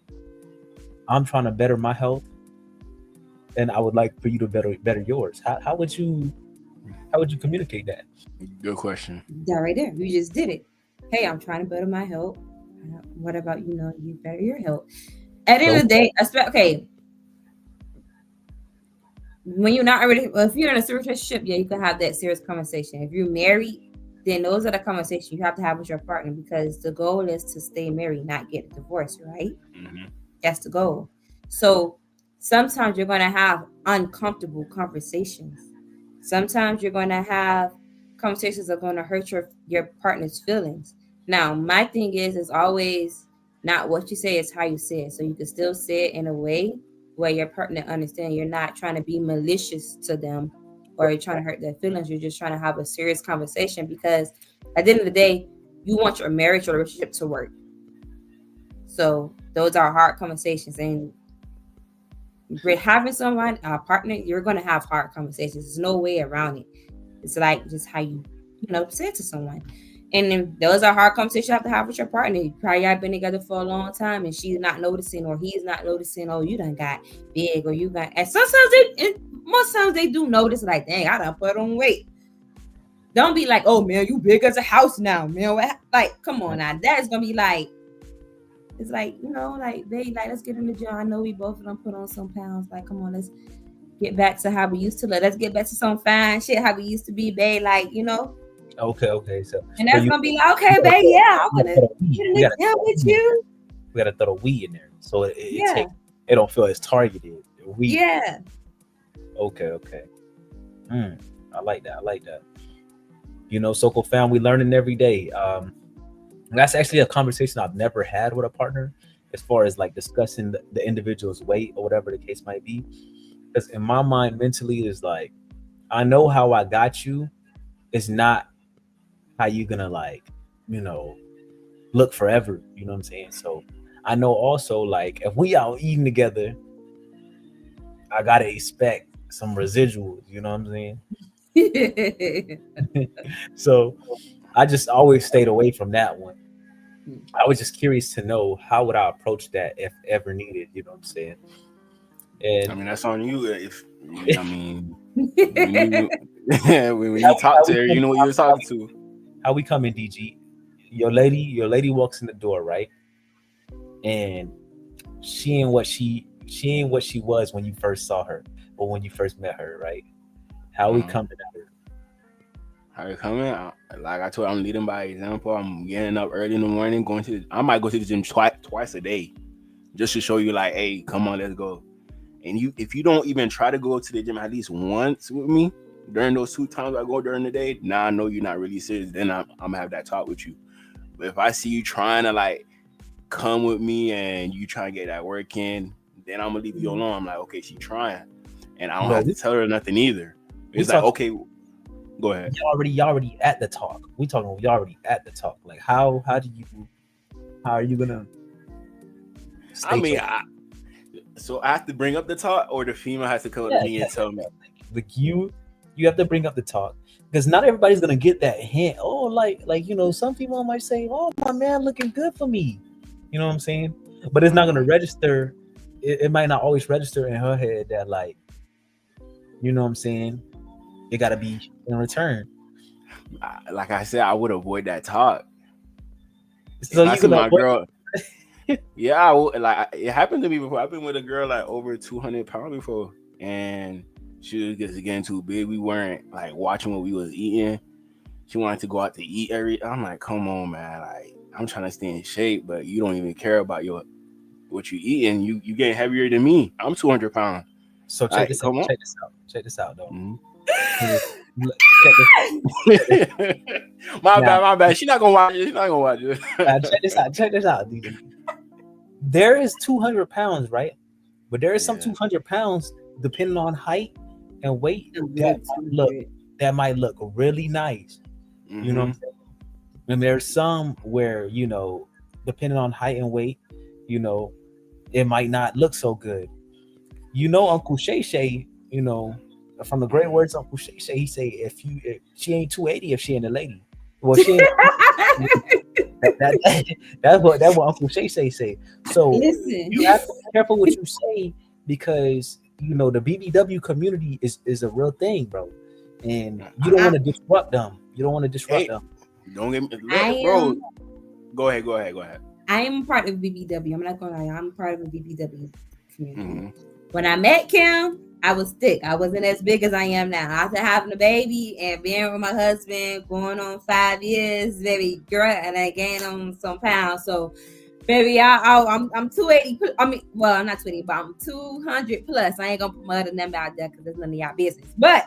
I'm trying to better my health, and I would like for you to better yours? How would you communicate that? Good question. That right there. You just did it. Hey, I'm trying to better my health. What about you better your health? At the end So, of the day, okay, when you're not already, well, if you're in a serious relationship, yeah, you can have that serious conversation. If you're married, then those are the conversations you have to have with your partner, because the goal is to stay married, not get a divorce, right? Hmm. That's the goal. So sometimes you're going to have uncomfortable conversations. Sometimes you're going to have conversations that are going to hurt your partner's feelings. Now, my thing is always not what you say, it's how you say it. So you can still say it in a way where your partner understands you're not trying to be malicious to them or you're trying to hurt their feelings. You're just trying to have a serious conversation, because at the end of the day, you want your marriage or relationship to work. So those are hard conversations, and we're having someone, a partner, you're going to have hard conversations. There's no way around it. It's like just how you say it to someone. And then those are hard conversations you have to have with your partner. You probably have been together for a long time and she's not noticing, or he's not noticing, oh, you done got big, or you got, and most times they do notice, like, dang, I done put on weight. Don't be like, oh man, you big as a house now, man. Like, come on now. That is gonna be like, it's like, like, they like, let's get in the gym. I know we both of them put on some pounds. Like, come on, let's get back to how we used to live. Let's get back to some fine shit, how we used to be, babe. Like, okay. So, and that's gonna be like, okay, we babe, yeah, I wanna gotta get in the gym with you. we gotta throw the we in there, so Yeah, it don't feel as targeted. We yeah. okay. I like that. Soko fam, we learning every day. That's actually a conversation I've never had with a partner, as far as like discussing the individual's weight or whatever the case might be. Because in my mind, mentally, is like, I know how I got you. It's not how you gonna look forever. You know what I'm saying? So I know also, like, if we out eating together, I gotta expect some residuals. You know what I'm saying? So I just always stayed away from that one. I was just curious to know how would I approach that if ever needed. You know what I'm saying? I And mean, that's on you. If I mean, when you when you talk how to we her, you come, know what you're talking to. how we come in, DG? Your lady walks in the door, right? And she ain't what she was when you first saw her, or when you first met her, right? How we Uh-huh. coming at her? How you coming? Like I told you, I'm leading by example. I'm getting up early in the morning, I might go to the gym twice a day, just to show you, like, hey, come on, let's go. And if you don't even try to go to the gym at least once with me during those 2 times I go during the day, now I know you're not really serious. Then I'm gonna have that talk with you. But if I see you trying to, like, come with me and you trying to get that work in, then I'm gonna leave you alone. I'm like, okay, she trying, and I don't No, have to tell her nothing either. we It's like, talk. okay, go ahead. You already at the talk. We already at the talk. Like, how are you gonna I state mean, your so I have to bring up the talk, or the female has to come up to yeah, me and tell me. like you have to bring up the talk, because not everybody's gonna get that hint. Oh, some people might say, oh, my man looking good for me. You know what I'm saying? But it's not gonna register. It might not always register in her head that, like, you know what I'm saying, it gotta be in return. Like I said, I would avoid that talk. So If I you see gonna my girl, yeah, like, it happened to me before. I've been with a girl like over 200 pounds before, and she was just getting too big. We weren't, like, watching what we was eating. She wanted to go out to eat I'm like, come on, man. Like, I'm trying to stay in shape, but you don't even care about what you eating, you getting heavier than me. I'm 200 pounds. So check Alright, this come out. on. Check this out, though. Mhm. Check this. My Now, bad. She's not gonna watch it. check this out. DJ. There is 200 pounds, right? But there is some Yeah. 200 pounds depending on height and weight I'm that good. might look really nice. You know what I'm saying? And there's some where, depending on height and weight, it might not look so good. Uncle Shay Shay, from the great words of Uncle Shay Shay, he say if she ain't 280 if she ain't a lady. Well, she ain't, that's what Uncle Shay Shay say. So Listen, you have to be careful what you say because the BBW community is a real thing, bro, and you don't want to disrupt them. Them. Don't get me, I bro. am- Go ahead. I am part of BBW. I'm not gonna lie, I'm part of the BBW community. Mm-hmm. When I met Kim, I was thick. I wasn't as big as I am now. After having a baby and being with my husband, going on 5 years, baby girl, and I gained on some pounds. So, baby, I'm 280. I mean, well, I'm not 280, but I'm 200 plus. I ain't gonna put my other number out there because it's none of y'all business. But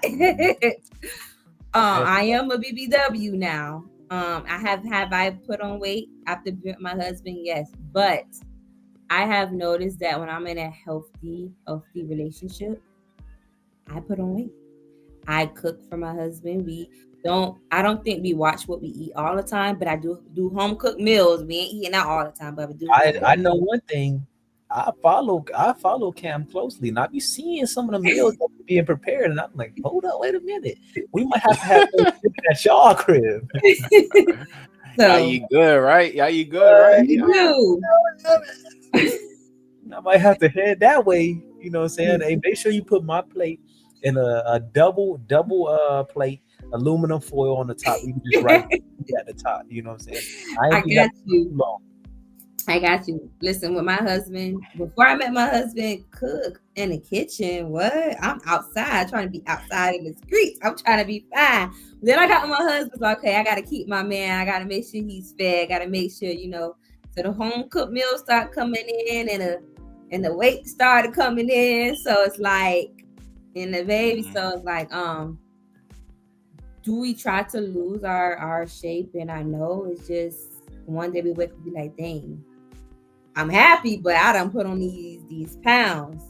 I am a BBW now. Have I put on weight after being with my husband? Yes, but I have noticed that when I'm in a healthy relationship, I put on weight. I cook for my husband. I don't think we watch what we eat all the time, but I do home cooked meals. We ain't eating out all the time, but we do. I know one thing. I follow Cam closely, and I be seeing some of the meals that be being prepared, and I'm like, hold up, wait a minute. We might have to have at y'all crib. So Yeah, you good, right? You do. I might have to head that way. You know what I'm saying? Hey, make sure you put my plate in a double plate, aluminum foil on the top. You can just write at the top. You know what I'm saying? I got you. Too long. I got you. Listen, with my husband, before I met my husband, cook in the kitchen. What? I'm outside, trying to be outside in the streets. I'm trying to be fine. Then I got with my husband. Okay, I got to keep my man. I got to make sure he's fed. Got to make sure, so the home cooked meals start coming in and the weight started coming in. So it's like, and the baby. So it's like, do we try to lose our shape? And I know it's just one day we wake up and be like, dang, I'm happy, but I done put on these pounds.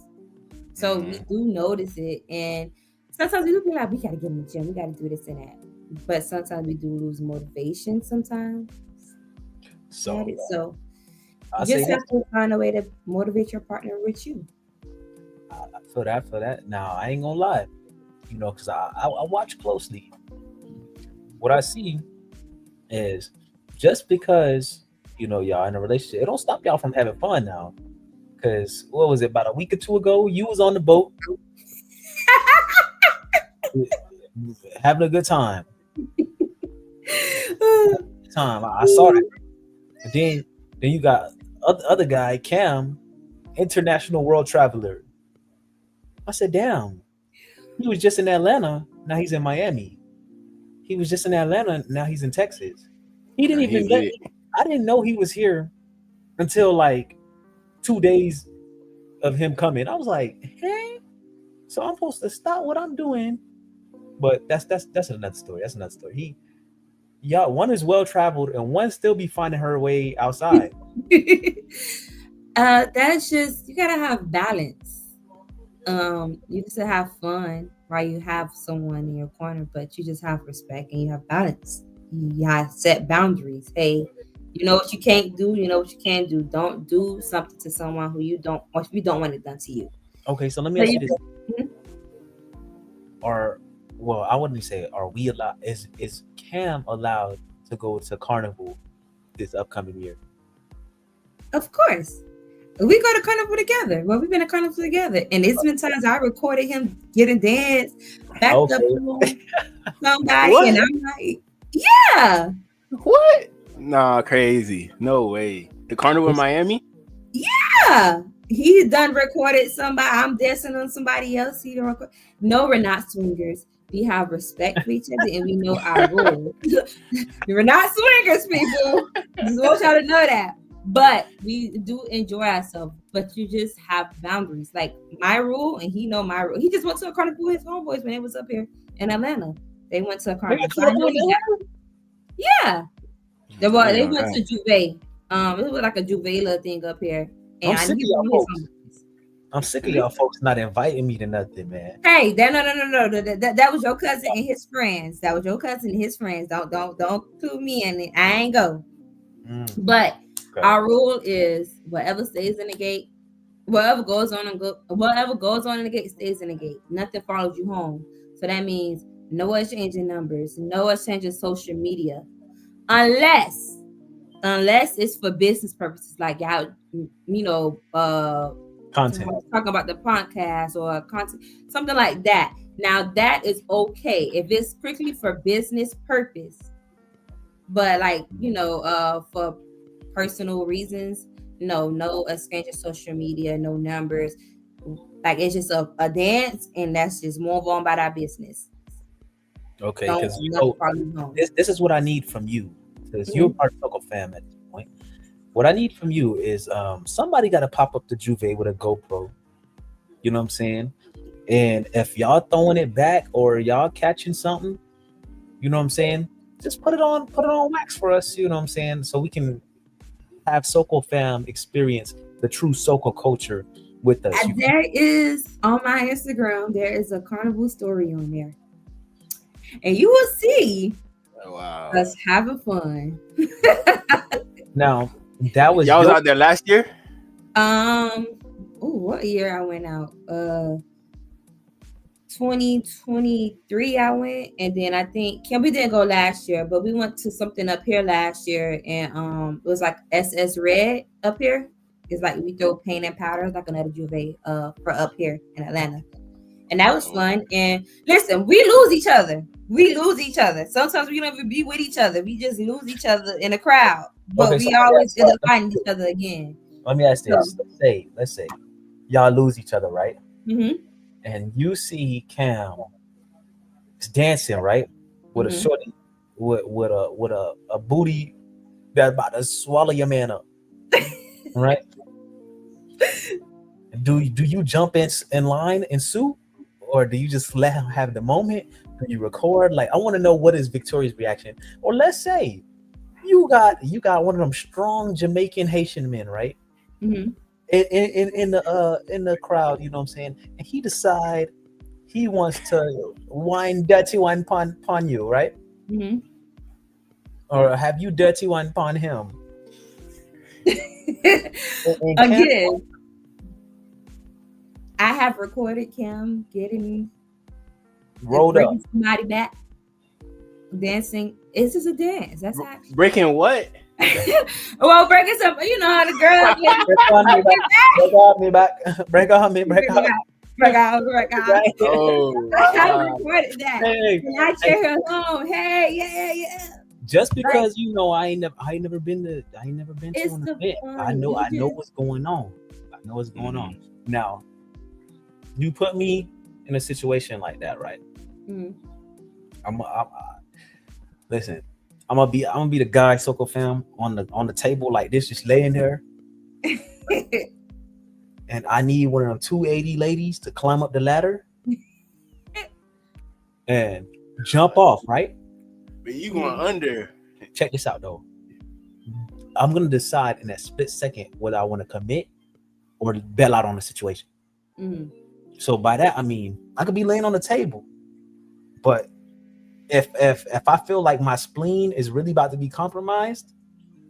So we do notice it. And sometimes we do be like, we got to get in the gym. We got to do this and that. But sometimes we do lose motivation sometimes. So you just have to find a way to motivate your partner with you. For that. Now, I ain't going to lie. Because I watch closely. What I see is just because y'all in a relationship, it don't stop y'all from having fun now. Because what was it, about a week or two ago, you was on the boat having a good time. I saw that. And then you got other guy, Cam, international world traveler. I said, damn, he was just in Atlanta, now he's in Miami. He was just in Atlanta, now he's in Texas. He didn't even I didn't know he was here until like 2 days of him coming. I was like, hey, so I'm supposed to stop what I'm doing. But that's another story. That's another story. One is well traveled and one still be finding her way outside. That's just, you gotta have balance. You just have fun while you have someone in your corner, but you just have respect and you have balance. You have set boundaries. Hey, you know what you can't do, you know what you can do. Don't do something to someone who you don't want it done to you. Okay, so let me ask you this. I wouldn't say, are we allowed, is Cam allowed to go to Carnival this upcoming year? Of course. We go to Carnival together. Well, we've been to Carnival together. And it's been times I recorded him getting dance, backed up on somebody. What? And I'm like, yeah. What? Nah, crazy. No way. The Carnival in Miami? Yeah. He done recorded somebody. I'm dancing on somebody else. No, we're not swingers. We have respect for each other and we know our rules. We're not swingers, people. Just want y'all to know that. But we do enjoy ourselves. But you just have boundaries. Like my rule, and he know my rule. He just went to a carnival with his homeboys when they was up here in Atlanta. They went to a carnival. So I know yeah. They went to Juve. It was like a Juvela thing up here. And I'm sick of y'all folks. I'm sick of y'all folks not inviting me to nothing, man. Hey, no. That was your cousin and his friends. That was your cousin and his friends. Don't include me in it. I ain't go. But our rule is whatever stays in the gate, whatever goes on in the gate stays in the gate. Nothing follows you home. So that means no exchanging numbers, no exchanging social media, unless it's for business purposes, like y'all, Content. Talking about the podcast or content, something like that. Now that is okay if it's strictly for business purpose, but for personal reasons, no exchange of social media, no numbers. Like it's just a dance, and that's just move on about our business. Okay, because this is what I need from you, because you're part of Local Fam at this point. What I need from you is somebody got to pop up the Juve with a GoPro. You know what I'm saying? And if y'all throwing it back or y'all catching something, you know what I'm saying? Just put it on wax for us. You know what I'm saying? So we can have Soko Fam experience the true Soko culture with us. There is on my Instagram. There is a carnival story on there, and you will see us having fun. Now. That was y'all was out there last year. What year I went out? 2023 I went, and then I think we didn't go last year, but we went to something up here last year, and it was like SS Red up here. It's like we throw paint and powder, like another Juve for up here in Atlanta, and that was fun. And listen, we lose each other. Sometimes we don't even be with each other. We just lose each other in the crowd. But we always end up finding each other again. Let me ask this. Let's say y'all lose each other, right? Mm-hmm. And you see Cam is dancing, right? With a shorty, with a booty that's about to swallow your man up. Right? Do you jump in line and sue? Or do you just let him have the moment? Do you record? Like, I want to know what is Victoria's reaction. Or let's say you got one of them strong Jamaican Haitian men, right? Mm-hmm. In the crowd, you know what I'm saying? And he decide he wants to dirty wine pon you, right? Mm-hmm. Or have you dirty wine pon him? Again, I have recorded Cam getting rolled up, somebody back, dancing. It's just a dance. That's how. Breaking what? Well, breaking some. You know how the girl. Break on me back. Oh, I have recorded that. Hey, and I cheer her along. Hey, yeah. Just because I ain't never been to an event. I know what's going on. Now, you put me in a situation like that, right? Mm-hmm. Listen. I'm gonna be the guy, Soko Fam, on the table like this, just laying there. And I need one of them 280 ladies to climb up the ladder and jump off, right? But you going under. Check this out though. I'm gonna decide in that split second whether I want to commit or bail out on the situation. Mm-hmm. So by that I mean I could be laying on the table, but if I feel like my spleen is really about to be compromised,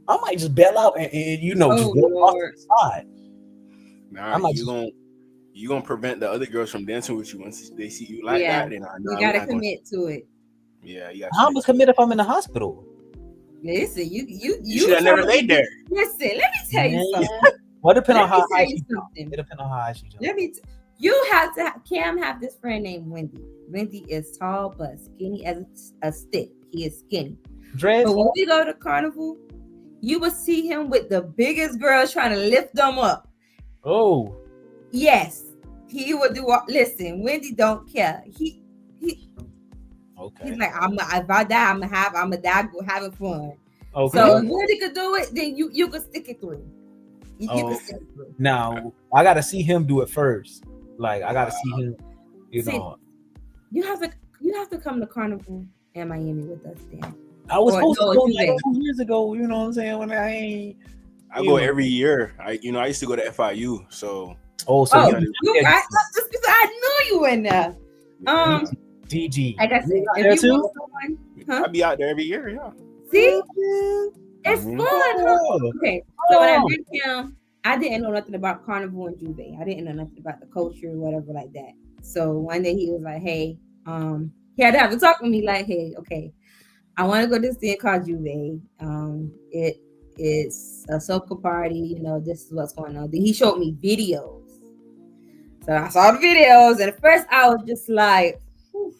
I might just bail out and just walk off to the side. Nah, you gonna prevent the other girls from dancing with you once they see you like that. Then you gotta commit to it. Yeah, you got. I'm gonna commit if I'm in the hospital. Listen, you should have never laid there. Listen, let me tell you something. Well, depending on how high she jump. It depends on how high she jump. Cam have this friend named Wendy. Wendy is tall but skinny as a stick. He is skinny. Dreads. But when we go to carnival, you will see him with the biggest girls trying to lift them up. Oh. Yes. He would do. Listen, Wendy don't care. He. Okay. He's like, if I die, I'm gonna die having fun. Okay. So if Woody could do it, then you could stick it through. You Oh, could stick it through. now I gotta see him do it first. Like I gotta see him, you See, know. You have to come to Carnival in Miami with us then. I was Or supposed no, to go you like ain't. 2 years ago, you know what I'm saying? When I ain't I you go know. every year. I used to go to FIU, so Oh, so Oh, you you right? Just because I knew you in there. DG. Like I said, You out if there you too? want someone, huh? I be out there every year. Yeah. See, it's Mhm. fun, huh? Oh, Okay, so when I oh. met him, I didn't know nothing about Carnival and Juve. I didn't know nothing about the culture or whatever like that. So one day he was like, "Hey, he had to have to talk with me like, hey, okay, I want to go to this thing called Juve. It is a soca party. You know, this is what's going on." Then he showed me videos. So I saw the videos, and at first I was just like, whew.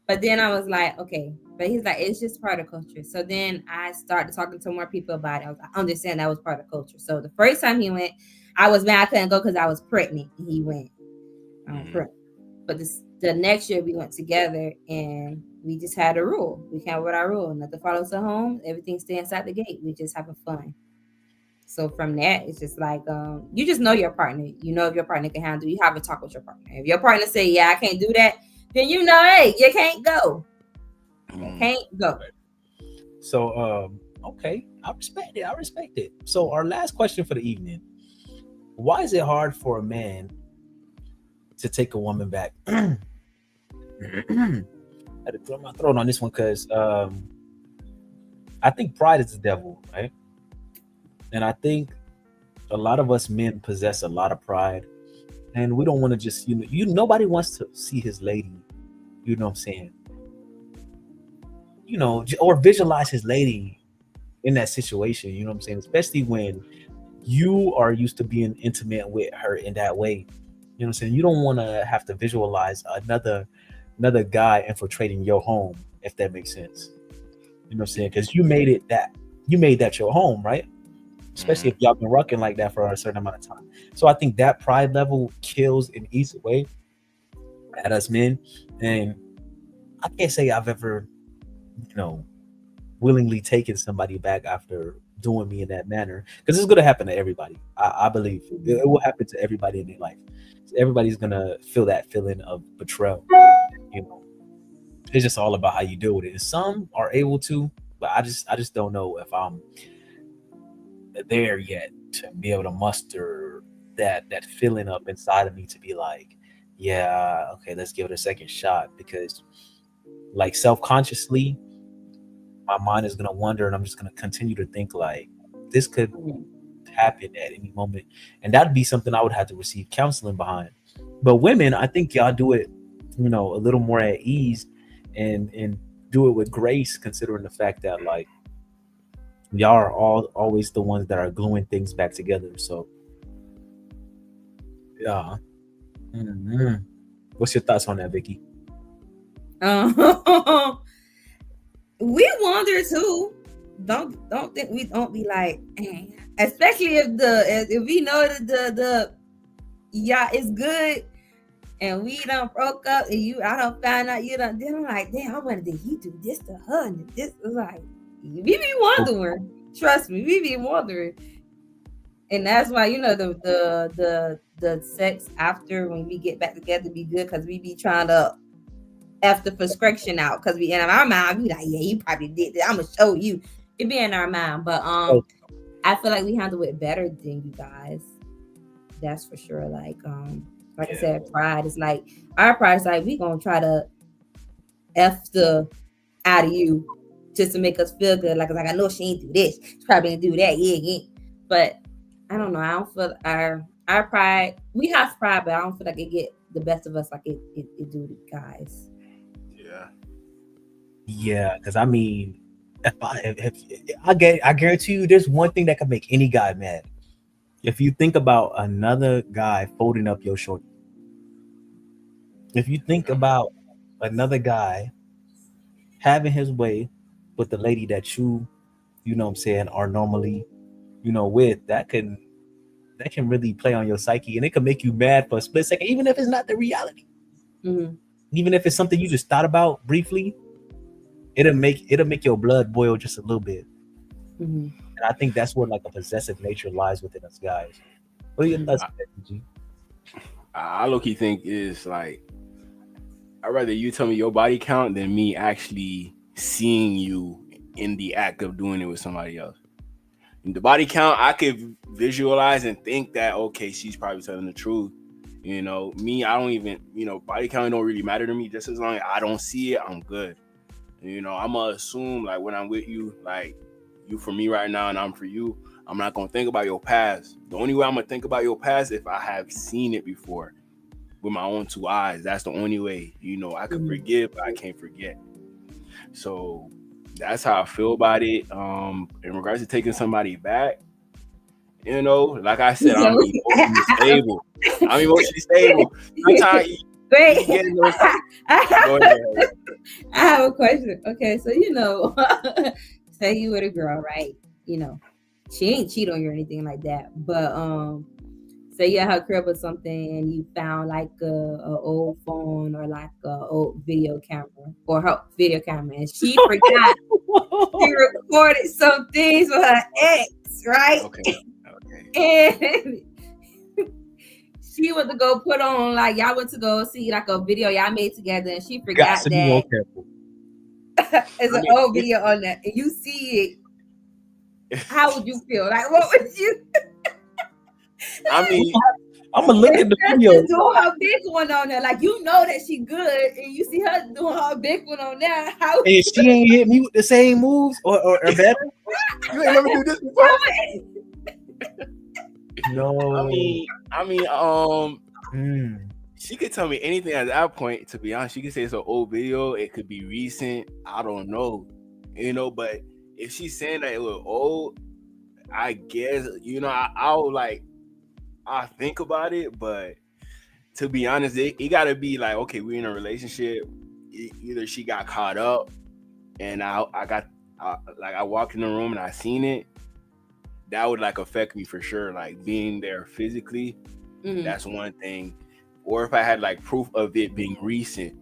But then I was like, okay. But he's like, it's just part of culture. So then I started talking to more people about it. I understand that was part of culture. So the first time he went, I was mad I couldn't go because I was pregnant. And he went. Pregnant. But the next year we went together and we just had a rule. We came with our rule. Nothing follows us home. Everything stay inside the gate. We just having fun. So from that, it's just like you just know your partner. You know if your partner can handle. You have a talk with your partner. If your partner say, "Yeah, I can't do that," then you know, hey, you can't go. You can't go. So okay, I respect it. So our last question for the evening: why is it hard for a man to take a woman back? I had to clear my throat on this one because I think pride is the devil, right? And I think a lot of us men possess a lot of pride, and we don't want to just nobody wants to see his lady, you know what I'm saying, or visualize his lady in that situation, you know what I'm saying, especially when you are used to being intimate with her in that way, you know what I'm saying. You don't want to have to visualize another guy infiltrating your home, if that makes sense, you know what I'm saying, because you made that your home, right? Especially if y'all been rocking like that for a certain amount of time. So I think that pride level kills and eats away at us men. And I can't say I've ever, willingly taken somebody back after doing me in that manner, because it's going to happen to everybody. I believe it will happen to everybody in their life. Everybody's going to feel that feeling of betrayal. It's just all about how you deal with it. And some are able to, but I just don't know if I'm there yet to be able to muster that feeling up inside of me to be like, yeah, okay, let's give it a second shot, because like self-consciously my mind is going to wonder, and I'm just going to continue to think like this could happen at any moment, and that'd be something I would have to receive counseling behind. But women, I think y'all do it a little more at ease and do it with grace, considering the fact that like y'all are always the ones that are gluing things back together. So yeah. What's your thoughts on that, Vicky? We wonder too. Don't think we don't be like, especially if we know that the yeah it's good, and we done broke up, and I don't find out you done. Then I'm like, damn, I wonder did he do this to her? And this is like, we be wondering. Trust me, we be wondering. And that's why the sex after when we get back together be good, because we be trying to after frustration out, because we in our mind we like, yeah, you probably did that. I'm gonna show you. It be in our mind, but I feel like we handle it better than you guys. That's for sure. Like I said, pride is like our pride is like we gonna try to f the out of you just to make us feel good. Like I know she ain't do this, she probably didn't do that. Yeah. But I don't know. I don't feel our pride. We have pride, but I don't feel like it get the best of us like it do the guys. Yeah, because I mean, if I guarantee you, there's one thing that can make any guy mad. If you think about another guy folding up your shorty, if you think about another guy having his way with the lady that you know what I'm saying, are normally, with, that can really play on your psyche, and it can make you mad for a split second, even if it's not the reality. Mm-hmm. Even if it's something you just thought about briefly, it'll make your blood boil just a little bit. Mhm. And I think that's where like a possessive nature lies within us guys. What do you think? I low key think is like I'd rather you tell me your body count than me actually seeing you in the act of doing it with somebody else. The body count, I could visualize and think that okay, she's probably telling the truth. You know, me, I don't even, body count don't really matter to me. Just as long as I don't see it, I'm good. You know, I'm gonna assume like when I'm with you, like you for me right now and I'm for you. I'm not gonna think about your past. The only way I'm gonna think about your past if I have seen it before with my own two eyes. That's the only way. You know, I could forgive, but I can't forget. So that's how I feel about it. In regards to taking somebody back, you know, like I said, I'm emotionally stable. I'm emotionally stable. Sometimes Great. you get those. Go ahead. I have a question. Okay, so say you with a girl, right? You know, she ain't cheat on you or anything like that, but say you at her crib or something and you found like a old phone or like a old video camera or her video camera and she forgot she recorded some things with her ex, right? Okay. And she went to go put on like y'all went to go see like a video y'all made together and she forgot that it's an old video on that and you see it. How would you feel? Like what would you? I mean, I'm gonna look at the video. Doing her big one on there, like you know that she good, and you see her doing her big one on there. How? And she ain't hit me with the same moves or better. You ain't never do this before. No. She could tell me anything at that point. To be honest, she could say it's an old video. It could be recent. I don't know, But if she's saying that it was old, I guess I'll think about it. But to be honest, it gotta be like, okay, we're in a relationship. Either she got caught up, and I walked in the room and I seen it. That would like affect me for sure. Like being there physically, that's one thing. Or if I had like proof of it being recent,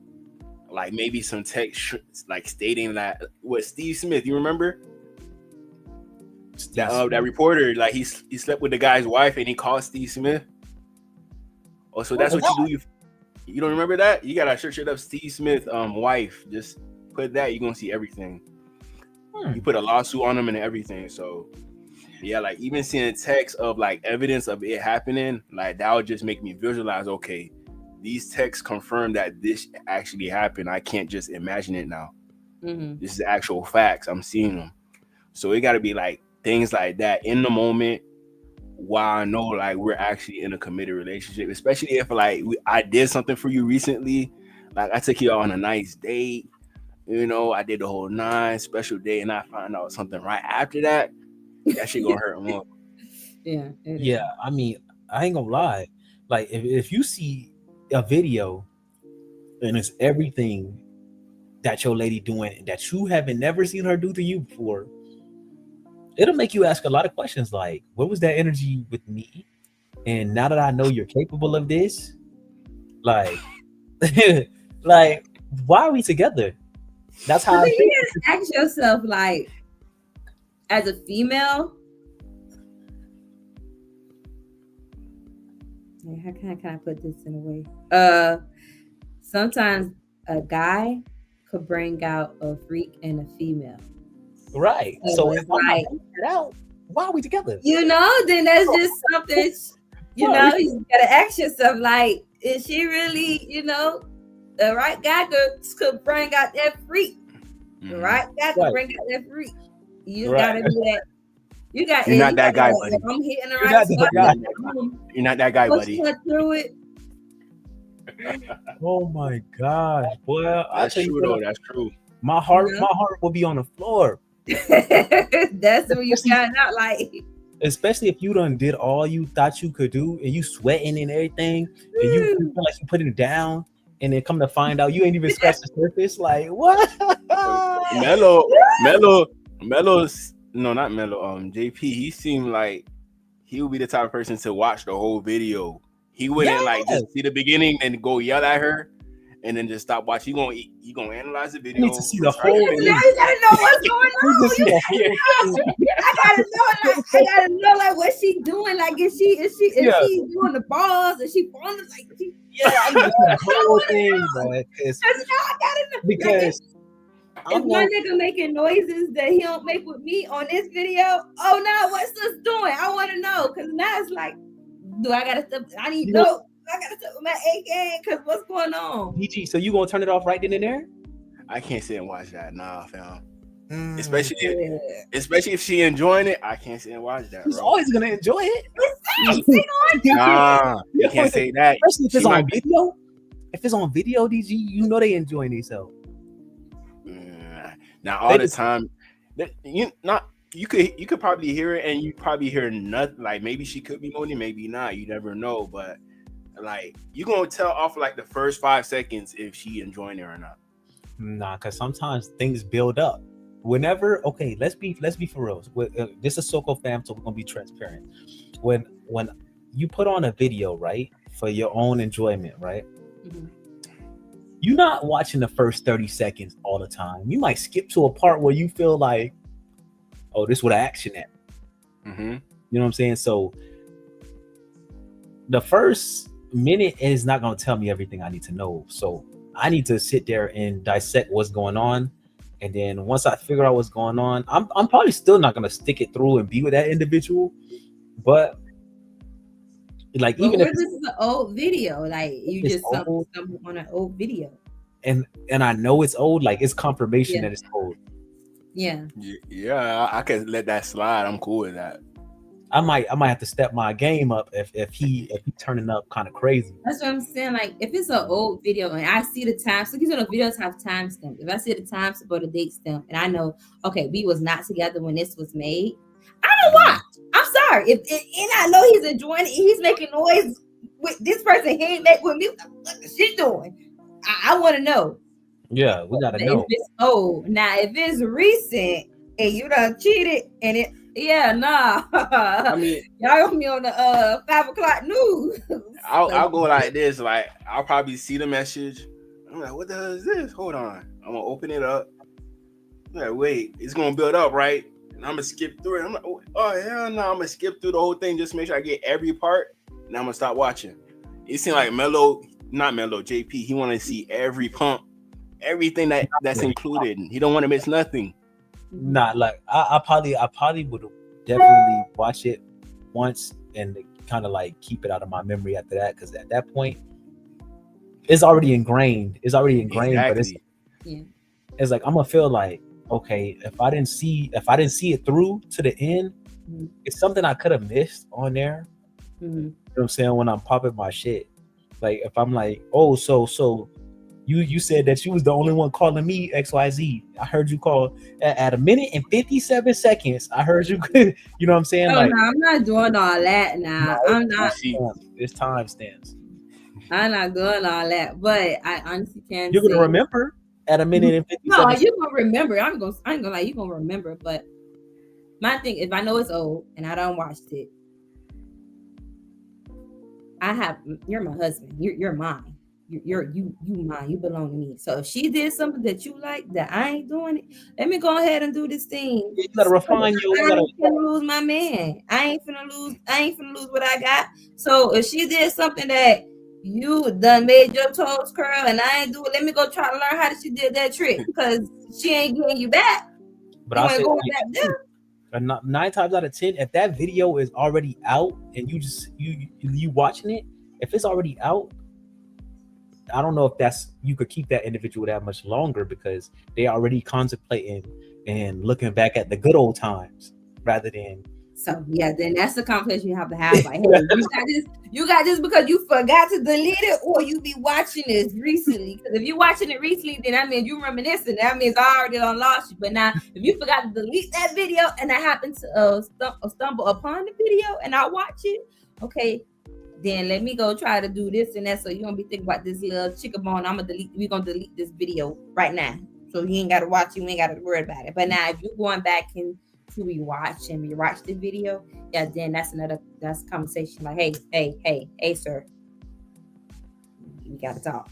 like maybe some text like stating that what Steve Smith, you remember? That reporter, like he slept with the guy's wife and he called Steve Smith. Oh, so that's what you do. You don't remember that? You gotta search it up. Steve Smith, wife. Just put that. You're gonna see everything. You put a lawsuit on him and everything. So yeah, like even seeing text of like evidence of it happening, like that would just make me visualize. Okay, these texts confirm that this actually happened. I can't just imagine it now. This is actual facts. I'm seeing them. So it got to be like things like that in the moment while I know like we're actually in a committed relationship, especially if like I did something for you recently, like I took you on a nice date, I did the whole 9 special day and I found out something right after that, that shit gonna hurt more. Yeah, I mean, I ain't gonna lie. Like if you see a video and it's everything that your lady doing that you haven't never seen her do to you before, it'll make you ask a lot of questions like, what was that energy with me? And now that I know you're capable of this, like like why are we together? That's how I think. You gotta ask yourself, like, as a female, how can I put this in a way? Sometimes a guy could bring out a freak in a female. Right. So if I'm not it out, why are we together? Then that's just something, you gotta ask yourself, like, is she really, the right guy could bring out that freak. The right guy could bring out that freak. You gotta be that. You're not that guy, buddy. I'm hitting the right spot. You're not that guy, buddy. Through it. Oh my gosh. Well, that's true though. That's true. My heart will be on the floor. That's what you found out, like. Especially if you done did all you thought you could do and you sweating and everything, and you feel like you putting it down, and then come to find out you ain't even scratched the surface. Like what? Melo's no, not Melo. JP. He seemed like he would be the type of person to watch the whole video. He wouldn't like just see the beginning and go yell at her and then just stop watching. You gonna analyze the You video. need to see the Now whole you thing. gotta know what's going You need to on. see the whole thing. I gotta know like what she doing. Like is she doing the balls? Is she falling? Like Yeah, I need to see the whole thing, man. I gotta know. Because If my nigga making noises that he don't make with me on this video, oh no, what's this doing? I want to know because now it's like, do I gotta step? I need no. I gotta step with my A game because what's going on? DG, so you gonna turn it off right then and there? I can't sit and watch that. Nah, fam. Especially if she enjoying it, I can't sit and watch that. She's bro. always gonna enjoy it. Nah, you can't say that. Especially if it's on video. If it's on video, DG, you know they enjoying themselves. Now all the time, you could probably hear it, and you probably hear nothing. Like maybe she could be moaning, maybe not. You never know, but like you gonna tell off like the first 5 seconds if she enjoying it or not. Nah, because sometimes things build up. Whenever, okay, let's be for real. This is Soko fam, so we're gonna be transparent. When you put on a video, right, for your own enjoyment, right? Mm-hmm. You're not watching the first 30 seconds all the time. You might skip to a part where you feel like, oh, this is where the action at. Mm-hmm. You know what I'm saying? So the first minute is not going to tell me everything I need to know. So I need to sit there and dissect what's going on. And then once I figure out what's going on, I'm probably still not going to stick it through and be with that individual. But like, even if this is an old video, like you just stumbled on an old video, and I know it's old, like it's confirmation that it's old. Yeah, I can let that slide. I'm cool with that. I might have to step my game up if he turning up kind of crazy. That's what I'm saying. Like if it's an old video and I see the time, so because videos have timestamp. If I see the timestamp or the date stamp, and I know, okay, we was not together when this was made, I don't watch. I'm sorry. And I know he's enjoying it. He's making noise with this person. He ain't make with me. What is she doing? I want to know. Yeah, we gotta know. If it's old. Now, if it's recent and you done cheated and it, nah. I mean, y'all gonna be on the 5 o'clock news. I'll go like this. Like I'll probably see the message. I'm like, what the hell is this? Hold on. I'm gonna open it up. I'm like, wait, it's gonna build up, right? And I'm gonna skip through it. I'm like, oh hell no, I'm gonna skip through the whole thing just to make sure I get every part. And I'm gonna stop watching. It seemed like JP. He want to see every pump, everything that's included. He don't want to miss nothing. Not like I probably would definitely watch it once and kind of like keep it out of my memory after that, because at that point it's already ingrained. Exactly. But it's like I'm gonna feel like, okay, if I didn't see it through to the end, it's something I could have missed on there. You know what I'm saying? When I'm popping my shit, like if I'm like, oh, so you said that you was the only one calling me XYZ. I heard you call at 1 minute and 57 seconds. I heard you. You know what I'm saying? Oh, like, no, I'm not doing all that now. No, I'm not. It's timestamps. I'm not doing all that, but I honestly can't. You're gonna remember at 1 minute and 57. No, you're gonna remember. I ain't gonna lie, you're gonna remember. But my thing, if I know it's old and I don't watched it, you're my husband. You're mine. You mine. You belong to me. So if she did something that you like that I ain't doing it, let me go ahead and do this thing. You gotta refine you. I ain't finna lose my man. I ain't finna lose what I got. So if she did something that you done made your toes curl and I ain't do it, let me go try to learn how she did that trick, because she ain't getting you back. But I say 9 times out of 10, if that video is already out and you watching it, if it's already out, I don't know if you could keep that individual that much longer, because they already contemplating and looking back at the good old times rather than. So yeah, then that's the conversation you have to have. Like, hey, you got this because you forgot to delete it, or you be watching this recently. Because if you're watching it recently, then that means you reminiscing. That means I already done lost you. But now, if you forgot to delete that video and I happen to stumble upon the video and I watch it, okay, then let me go try to do this and that. So you don't be thinking about this little chicken bone. We're gonna delete this video right now. So you ain't gotta watch, you ain't gotta worry about it. But now if you're going back and to rewatch the video, yeah, then that's a conversation. Like, hey, sir, we gotta talk.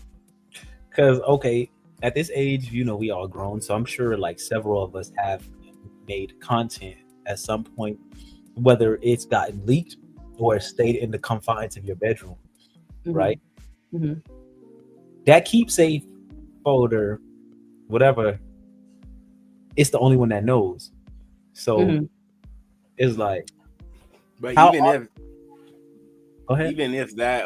Because okay, at this age, we all grown, so I'm sure like several of us have made content at some point, whether it's gotten leaked or stayed in the confines of your bedroom, right? Mhm. That keepsafe folder, whatever, it's the only one that knows. So Mhm. it's like, But how? Go ahead. even if that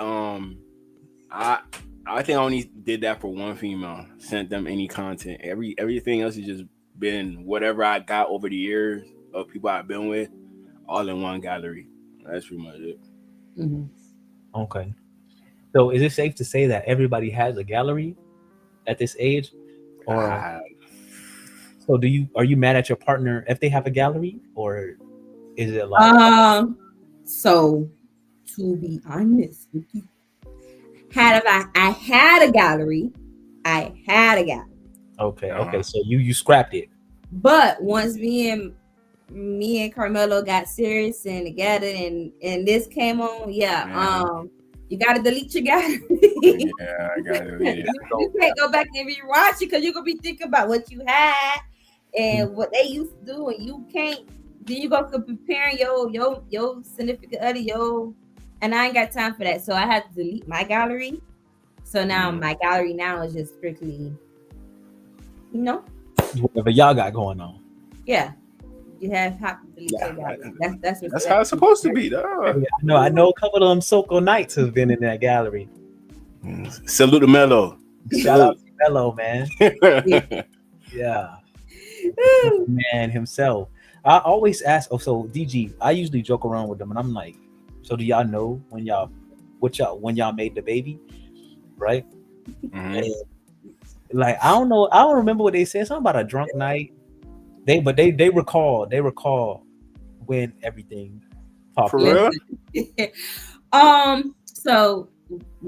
I I think I only did that for one female. Sent them any content. Everything else has just been whatever I got over the years of people I've been with, all in one gallery. That's pretty much it. Mhm. Okay. So is it safe to say that everybody has a gallery at this age, or Ah, so? Are you mad at your partner if they have a gallery, or is it like So to be honest with you, I had a gallery, I had a gallery. okay, uh-huh. so you scrapped it? But once me and Carmelo got serious and together and this came on, you gotta delete your gallery. Yeah, I got to read it. You can't go back and rewatch it because you're gonna be thinking about what you had and what they used to do, and you can't. Then you go comparing your significant other, and I ain't got time for that. So I had to delete my gallery. So now my gallery now is just strictly, Whatever y'all got going on. yeah. You have to delete your gallery. That's how it's supposed to be, though. I know a couple of them Soko Knights have been in that gallery. Salute to Mello. Shout out to Mello, man. Yeah. Man himself. I always ask, so DG, I usually joke around with them and I'm like, so do y'all know when y'all made the baby? Right? Mhm. Like, I don't remember what they said, something about a drunk night. They recall when everything popped For up. real? So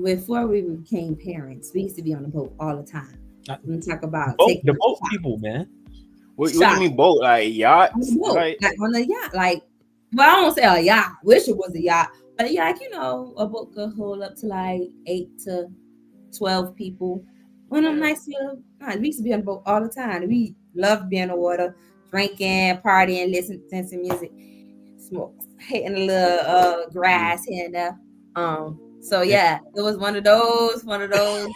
before we became parents, we used to be on the boat all the time. We talk about the boat people, man. What do you mean boat? Like yacht? Like on the yacht, like, well, I don't say a yacht. Wish it was a yacht, but like a boat could hold up to like 8 to 12 people. One of them nice little. We used to be on the boat all the time. We loved being on the water, drinking, partying, listening to some music, smoke, hitting a little grass here and there. So yeah, it was one of those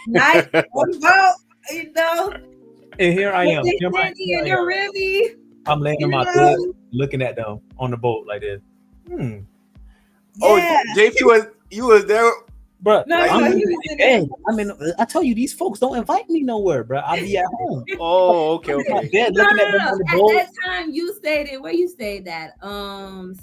nights on the boat, And here I am. Really, I'm laying in my bed, looking at them on the boat like this. Oh, JP you was there, bro. No, I mean, I tell you, these folks don't invite me nowhere, bro. I'll be at home. Oh, okay. Looking at them on the At boat. that time, you stayed in where you stayed at?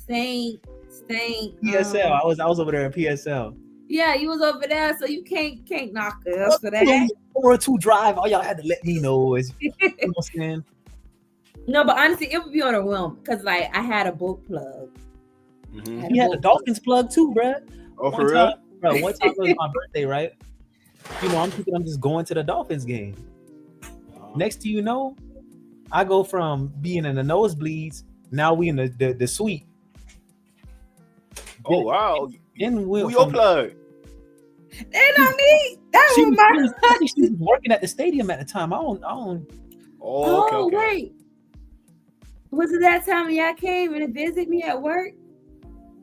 Saint. PSL. I was over there in PSL. Yeah, you was over there, so you can't knock us for that. 4 or 2 drive. All y'all had to let me know is, you know what I'm saying? No, but honestly, it would be on a whim because like I had a boat plug. Mm-hmm. You had the Dolphins plug too, bro. Oh, for real? Bro, one time was my birthday, right? I'm thinking I'm just going to the Dolphins game. Next to I go from being in the nosebleeds, now we in the suite. Oh, wow. Then Who your plug? They not me. That She was my. I think she was working at the stadium at the time. I don't. Oh, okay. Wait. Was it that time when y'all came and visit me at work?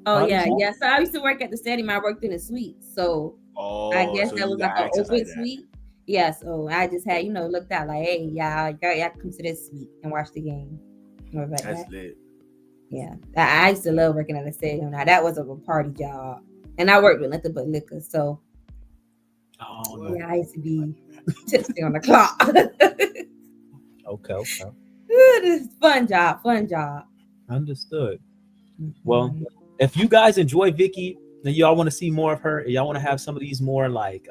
Oh yeah. So I used to work at the stadium. I worked in a suite, so I guess so that was like an open suite. Yeah. So I just had looked out like, hey, y'all come to this suite and watch the game. Like that's lit. Yeah, I used to love working at the stadium. Now that was a party job, and I worked with nothing but liquor. So yeah, I used to be tipsy on the clock. Okay. Fun job. Understood. Well, if you guys enjoy Vicky and y'all want to see more of her, y'all want to have some of these more like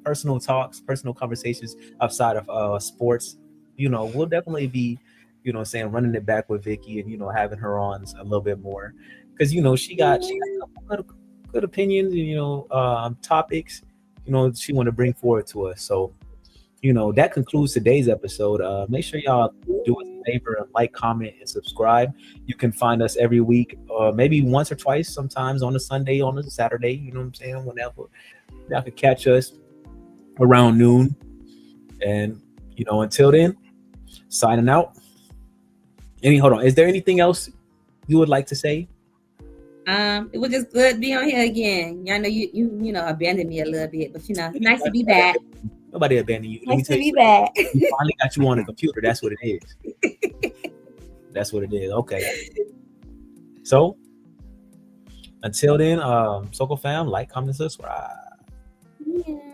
personal talks, personal conversations outside of sports, we'll definitely be, running it back with Vicky and having her on a little bit more because she got a couple good opinions and topics she want to bring forward to us. So that concludes today's episode. Make sure y'all do us a favor and like, comment, and subscribe. You can find us every week, maybe once or twice, sometimes on a Sunday, on a Saturday, you know what I'm saying? Whenever y'all can catch us around noon. And until then, signing out. Hold on. Is there anything else you would like to say? It was just good to be on here again. I know you abandoned me a little bit, but it's nice to be back. Nobody abandoned you. Let me Nice tell to you, be back. we finally got you on the computer. That's what it is. That's what it is. Okay. So until then, Soko fam, like, comment, subscribe. Yeah.